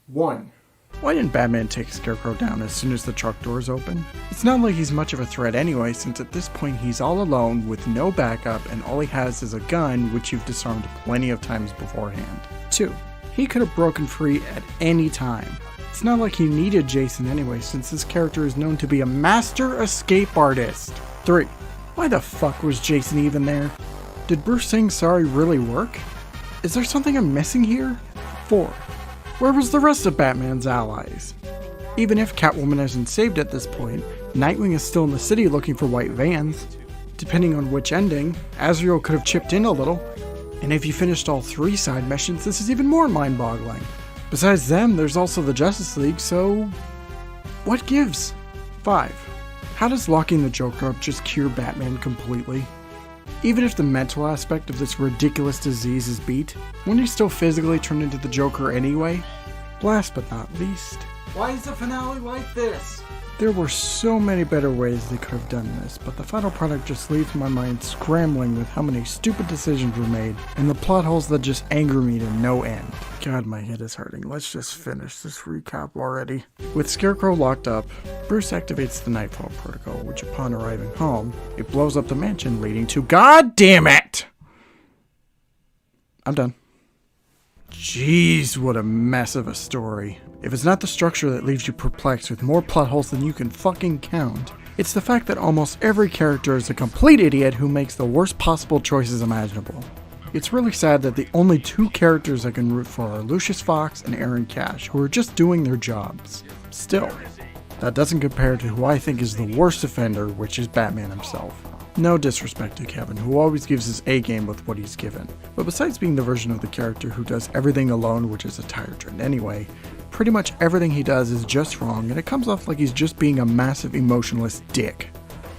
Speaker 1: 1. Why didn't Batman take Scarecrow down as soon as the truck doors open? It's not like he's much of a threat anyway, since at this point he's all alone with no backup and all he has is a gun, which you've disarmed plenty of times beforehand. 2. He could have broken free at any time. It's not like he needed Jason anyway, since this character is known to be a master escape artist. 3. Why the fuck was Jason even there? Did Bruce saying sorry really work? Is there something I'm missing here? 4. Where was the rest of Batman's allies? Even if Catwoman isn't saved at this point, Nightwing is still in the city looking for white vans. Depending on which ending, Azrael could have chipped in a little. And if you finished all 3 side missions, this is even more mind-boggling. Besides them, there's also the Justice League, so... what gives? 5. How does locking the Joker up just cure Batman completely? Even if the mental aspect of this ridiculous disease is beat, wouldn't he still physically turn into the Joker anyway? Last but not least, why is the finale like this? There were so many better ways they could have done this, but the final product just leaves my mind scrambling with how many stupid decisions were made, and the plot holes that just anger me to no end. God, my head is hurting. Let's just finish this recap already. With Scarecrow locked up, Bruce activates the Nightfall Protocol, which upon arriving home, it blows up the mansion, leading to— God damn it! I'm done. Jeez, what a mess of a story. If it's not the structure that leaves you perplexed with more plot holes than you can fucking count, it's the fact that almost every character is a complete idiot who makes the worst possible choices imaginable. It's really sad that the only 2 characters I can root for are Lucius Fox and Aaron Cash, who are just doing their jobs. Still, that doesn't compare to who I think is the worst offender, which is Batman himself. No disrespect to Kevin, who always gives his A-game with what he's given, but besides being the version of the character who does everything alone, which is a tire trend anyway, pretty much everything he does is just wrong, and it comes off like he's just being a massive emotionless dick.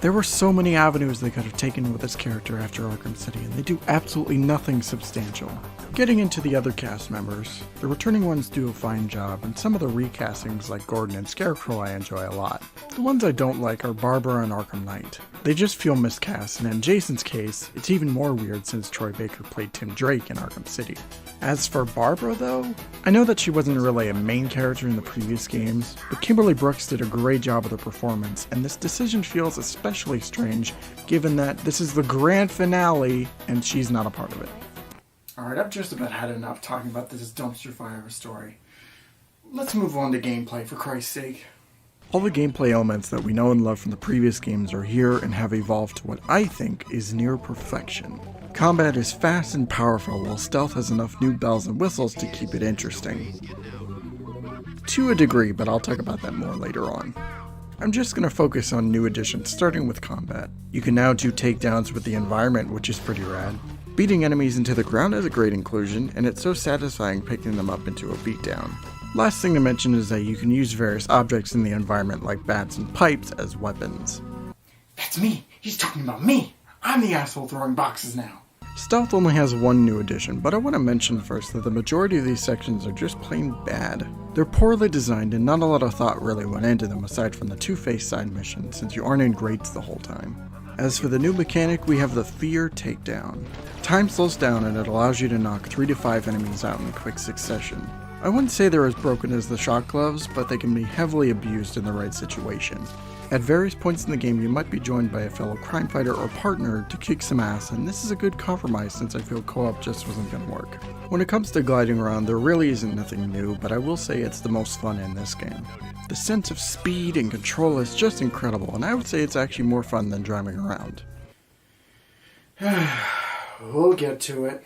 Speaker 1: There were so many avenues they could have taken with this character after Arkham City, and they do absolutely nothing substantial. Getting into the other cast members, the returning ones do a fine job, and some of the recastings like Gordon and Scarecrow I enjoy a lot. The ones I don't like are Barbara and Arkham Knight. They just feel miscast, and in Jason's case, it's even more weird since Troy Baker played Tim Drake in Arkham City. As for Barbara though, I know that she wasn't really a main character in the previous games, but Kimberly Brooks did a great job with her performance, and this decision feels especially strange given that this is the grand finale and she's not a part of it. Alright, I've just about had enough talking about this dumpster fire of a story. Let's move on to gameplay, for Christ's sake. All the gameplay elements that we know and love from the previous games are here and have evolved to what I think is near perfection. Combat is fast and powerful, while stealth has enough new bells and whistles to keep it interesting. To a degree, but I'll talk about that more later on. I'm just going to focus on new additions, starting with combat. You can now do takedowns with the environment, which is pretty rad. Beating enemies into the ground is a great inclusion, and it's so satisfying picking them up into a beatdown. Last thing to mention is that you can use various objects in the environment like bats and pipes as weapons. That's me! He's talking about me! I'm the asshole throwing boxes now! Stealth only has one new addition, but I want to mention first that the majority of these sections are just plain bad. They're poorly designed and not a lot of thought really went into them aside from the two-faced side missions, since you aren't in grates the whole time. As for the new mechanic, we have the Fear Takedown. Time slows down and it allows you to knock 3 to 5 enemies out in quick succession. I wouldn't say they're as broken as the shock gloves, but they can be heavily abused in the right situation. At various points in the game, you might be joined by a fellow crime fighter or partner to kick some ass, and this is a good compromise since I feel co-op just wasn't going to work. When it comes to gliding around, there really isn't nothing new, but I will say it's the most fun in this game. The sense of speed and control is just incredible, and I would say it's actually more fun than driving around. We'll get to it.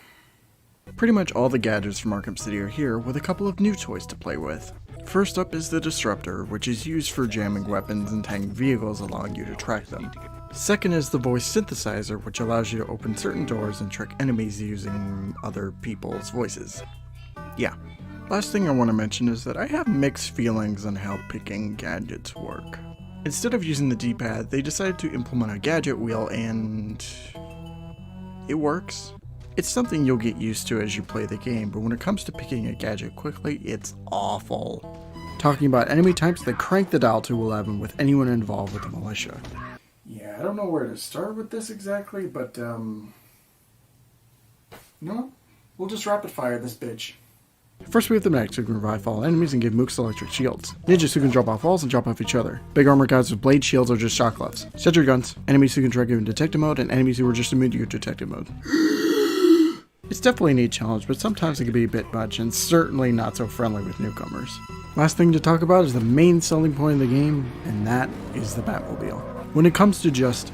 Speaker 1: Pretty much all the gadgets from Arkham City are here, with a couple of new toys to play with. First up is the Disruptor, which is used for jamming weapons and tagging vehicles, allowing you to track them. Second is the Voice Synthesizer, which allows you to open certain doors and trick enemies using other people's voices. Yeah. Last thing I want to mention is that I have mixed feelings on how picking gadgets work. Instead of using the D-pad, they decided to implement a gadget wheel and it works. It's something you'll get used to as you play the game, but when it comes to picking a gadget quickly, it's awful. Talking about enemy types, they crank the dial to 11 with anyone involved with the militia. Yeah, I don't know where to start with this exactly, but no, we'll just rapid fire this bitch. First we have the medics who can revive fallen enemies and give mooks electric shields. Ninjas who can drop off walls and drop off each other. Big armor guys with blade shields or just shock gloves. Sentry guns, enemies who can trigger in detective mode, and enemies who are just immune to your detective mode. It's definitely a neat challenge, but sometimes it can be a bit much, and certainly not so friendly with newcomers. Last thing to talk about is the main selling point of the game, and that is the Batmobile. When it comes to just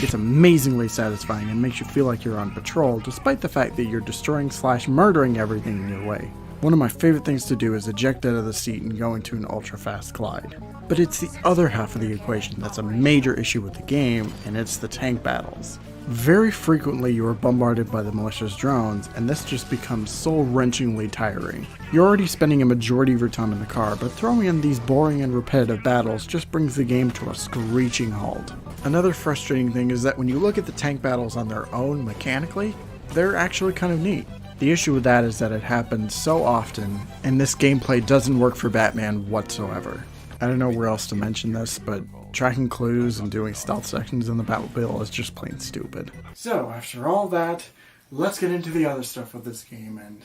Speaker 1: it's amazingly satisfying and makes you feel like you're on patrol, despite the fact that you're destroying/murdering everything in your way. One of my favorite things to do is eject out of the seat and go into an ultra-fast glide. But it's the other half of the equation that's a major issue with the game, and it's the tank battles. Very frequently you are bombarded by the malicious drones, and this just becomes soul-wrenchingly tiring. You're already spending a majority of your time in the car, but throwing in these boring and repetitive battles just brings the game to a screeching halt. Another frustrating thing is that when you look at the tank battles on their own mechanically, they're actually kind of neat. The issue with that is that it happens so often, and this gameplay doesn't work for Batman whatsoever. I don't know where else to mention this, but tracking clues and doing stealth sections in the Batmobile is just plain stupid. So, after all that, let's get into the other stuff with this game, and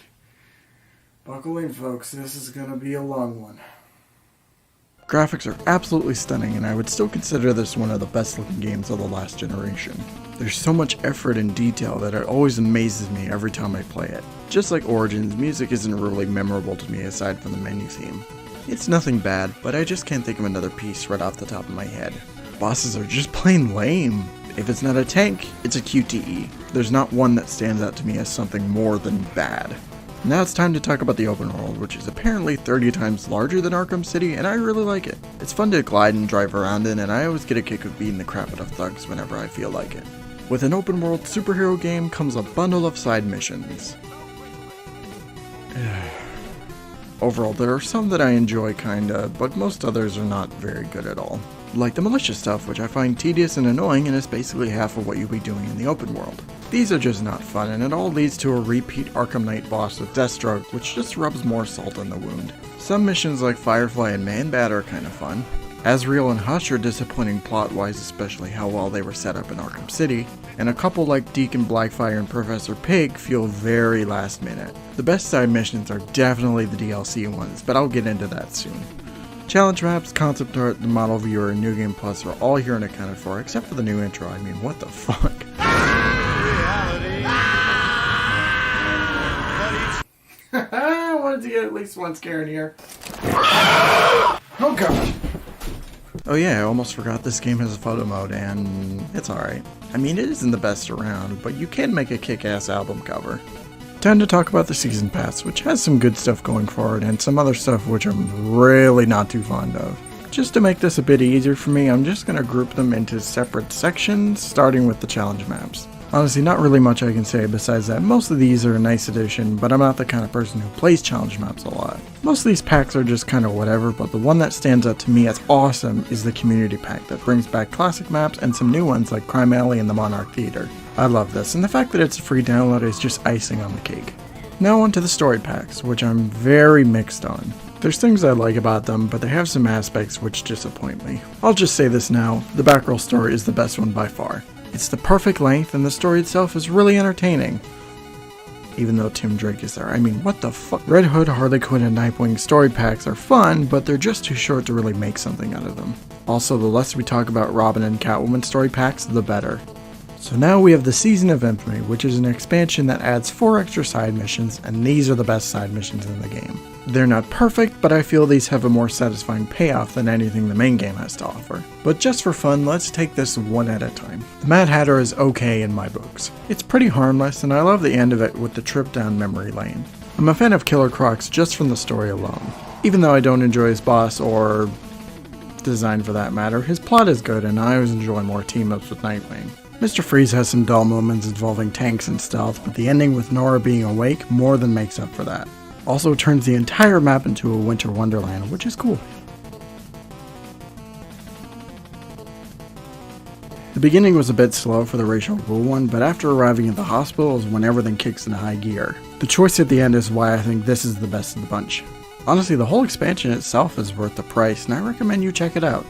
Speaker 1: buckle in folks, this is gonna be a long one. Graphics are absolutely stunning, and I would still consider this one of the best looking games of the last generation. There's so much effort and detail that it always amazes me every time I play it. Just like Origins, music isn't really memorable to me aside from the menu theme. It's nothing bad, but I just can't think of another piece right off the top of my head. Bosses are just plain lame. If it's not a tank, it's a QTE. There's not one that stands out to me as something more than bad. Now it's time to talk about the open world, which is apparently 30 times larger than Arkham City, and I really like it. It's fun to glide and drive around in, and I always get a kick of beating the crap out of thugs whenever I feel like it. With an open world superhero game comes a bundle of side missions. Overall, there are some that I enjoy kinda, but most others are not very good at all. Like the militia stuff, which I find tedious and annoying, and is basically half of what you'll be doing in the open world. These are just not fun, and it all leads to a repeat Arkham Knight boss with Deathstroke, which just rubs more salt in the wound. Some missions like Firefly and Man-Bat are kinda fun. Azrael and Hush are disappointing plot-wise, especially how well they were set up in Arkham City, and a couple like Deacon Blackfire and Professor Pig feel very last minute. The best side missions are definitely the DLC ones, but I'll get into that soon. Challenge maps, concept art, the model viewer, and New Game Plus are all here and accounted for, except for the new intro. I mean, what the fuck? I wanted to get at least one scare in here. Oh god! Oh yeah, I almost forgot this game has a photo mode, and it's alright. I mean, it isn't the best around, but you can make a kick-ass album cover. Time to talk about the Season Pass, which has some good stuff going for it, and some other stuff which I'm really not too fond of. Just to make this a bit easier for me, I'm just going to group them into separate sections, starting with the challenge maps. Honestly, not really much I can say besides that most of these are a nice addition, but I'm not the kind of person who plays challenge maps a lot. Most of these packs are just kind of whatever, but the one that stands out to me as awesome is the community pack that brings back classic maps and some new ones like Crime Alley and the Monarch Theater. I love this, and the fact that it's a free download is just icing on the cake. Now on to the story packs, which I'm very mixed on. There's things I like about them, but they have some aspects which disappoint me. I'll just say this now, the Batgirl story is the best one by far. It's the perfect length, and the story itself is really entertaining. even though Tim Drake is there. I mean, what the fuck? Red Hood, Harley Quinn, and Nightwing story packs are fun, but they're just too short to really make something out of them. Also, the less we talk about Robin and Catwoman story packs, the better. So now we have the Season of Infamy, which is an expansion that adds 4 extra side missions, and these are the best side missions in the game. They're not perfect, but I feel these have a more satisfying payoff than anything the main game has to offer. But just for fun, let's take this one at a time. The Mad Hatter is okay in my books. It's pretty harmless, and I love the end of it with the trip down memory lane. I'm a fan of Killer Crocs just from the story alone. Even though I don't enjoy his boss, or design for that matter, his plot is good, and I always enjoy more team-ups with Nightwing. Mr. Freeze has some dull moments involving tanks and stealth, but the ending with Nora being awake more than makes up for that. Also turns the entire map into a winter wonderland, which is cool. The beginning was a bit slow for the Racial Rule one, but after arriving at the hospital is when everything kicks into high gear. The choice at the end is why I think this is the best of the bunch. Honestly, the whole expansion itself is worth the price, and I recommend you check it out.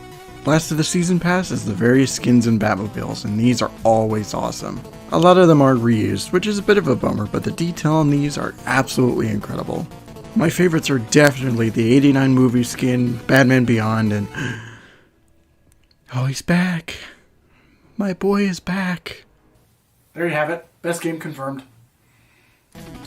Speaker 1: Last of the Season Pass is the various skins and Batmobiles, and these are always awesome. A lot of them are reused, which is a bit of a bummer, but the detail on these are absolutely incredible. My favorites are definitely the 89 movie skin, Batman Beyond, and... oh, he's back. My boy is back. There you have it. Best game confirmed.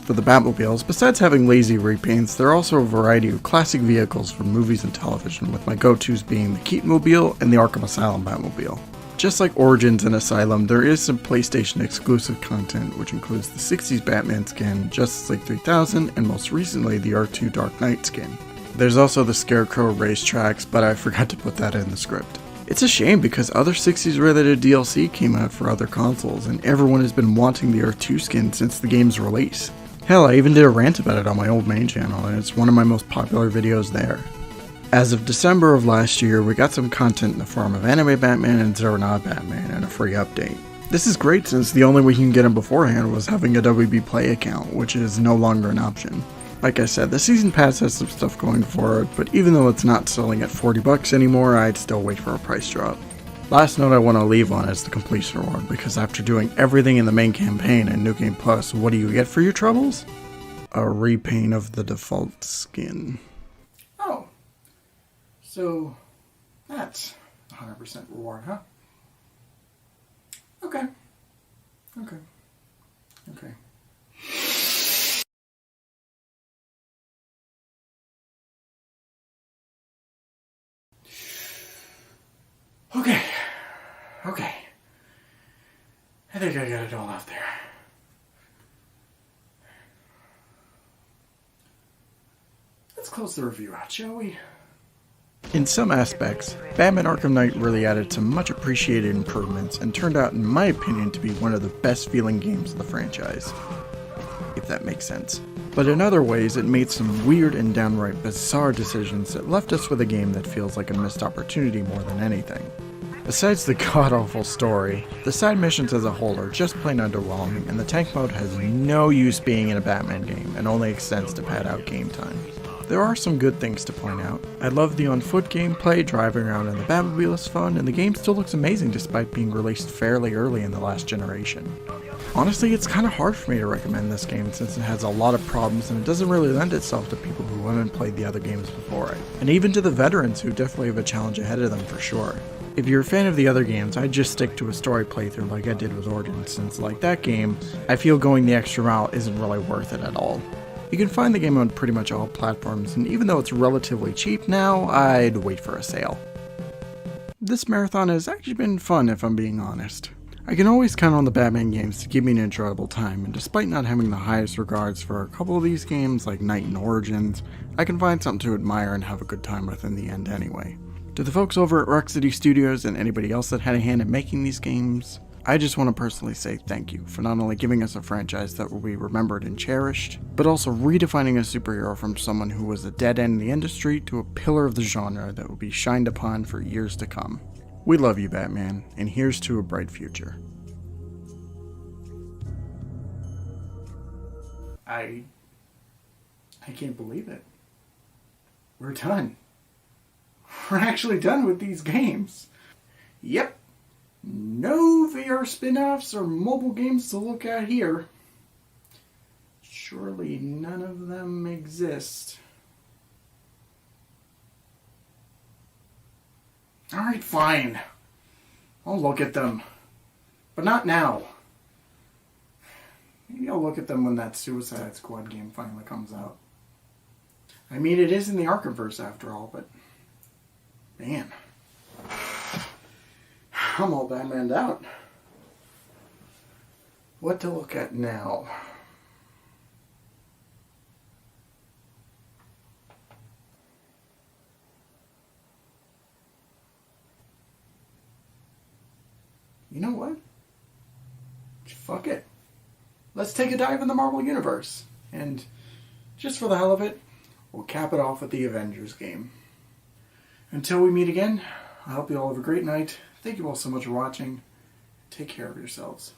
Speaker 1: For the Batmobiles, besides having lazy repaints, there are also a variety of classic vehicles from movies and television, with my go-tos being the Keaton-mobile and the Arkham Asylum Batmobile. Just like Origins and Asylum, there is some PlayStation exclusive content, which includes the 60s Batman skin, Justice League 3000, and most recently the R2 Dark Knight skin. There's also the Scarecrow racetracks, but I forgot to put that in the script. It's a shame because other 60s related DLC came out for other consoles, and everyone has been wanting the R2 skin since the game's release. Hell, I even did a rant about it on my old main channel, and it's one of my most popular videos there. As of December of last year, we got some content in the form of Anime Batman and Zero Nod Batman and a free update. This is great since the only way you can get them beforehand was having a WB Play account, which is no longer an option. Like I said, the Season Pass has some stuff going for it, but even though it's not selling at $40 anymore, I'd still wait for a price drop. Last note I want to leave on is the completion reward, because after doing everything in the main campaign and New Game Plus, what do you get for your troubles? A repaint of the default skin. Oh. So, that's 100% reward, huh? Okay. Okay. Okay. Okay. Okay. I think I got it all out there. Let's close the review out, shall we? In some aspects, Batman Arkham Knight really added some much appreciated improvements and turned out, in my opinion, to be one of the best feeling games of the franchise. If that makes sense. But in other ways, it made some weird and downright bizarre decisions that left us with a game that feels like a missed opportunity more than anything. Besides the god-awful story, the side missions as a whole are just plain underwhelming, and the tank mode has no use being in a Batman game and only extends to pad out game time. There are some good things to point out. I love the on-foot gameplay, driving around in the Batmobile is fun, and the game still looks amazing despite being released fairly early in the last generation. Honestly, it's kind of hard for me to recommend this game since it has a lot of problems and it doesn't really lend itself to people who haven't played the other games before it, and even to the veterans who definitely have a challenge ahead of them for sure. If you're a fan of the other games, I'd just stick to a story playthrough like I did with Origins, since like that game, I feel going the extra mile isn't really worth it at all. You can find the game on pretty much all platforms, and even though it's relatively cheap now, I'd wait for a sale. This marathon has actually been fun if I'm being honest. I can always count on the Batman games to give me an enjoyable time, and despite not having the highest regards for a couple of these games like Knight and Origins, I can find something to admire and have a good time with in the end anyway. To the folks over at Rock City Studios and anybody else that had a hand in making these games, I just want to personally say thank you for not only giving us a franchise that will be remembered and cherished, but also redefining a superhero from someone who was a dead end in the industry to a pillar of the genre that will be shined upon for years to come. We love you, Batman, and here's to a bright future. I can't believe it. We're done. We're actually done with these games. Yep. No VR spin-offs or mobile games to look at here. surely none of them exist. Alright, fine. I'll look at them. But not now. Maybe I'll look at them when that Suicide Squad game finally comes out. I mean, it is in the Arkhamverse after all, but... man. I'm all Batmaned out. What to look at now? You know what? Fuck it. Let's take a dive in the Marvel Universe. And just for the hell of it, we'll cap it off with the Avengers game. Until we meet again, I hope you all have a great night. Thank you all so much for watching. Take care of yourselves.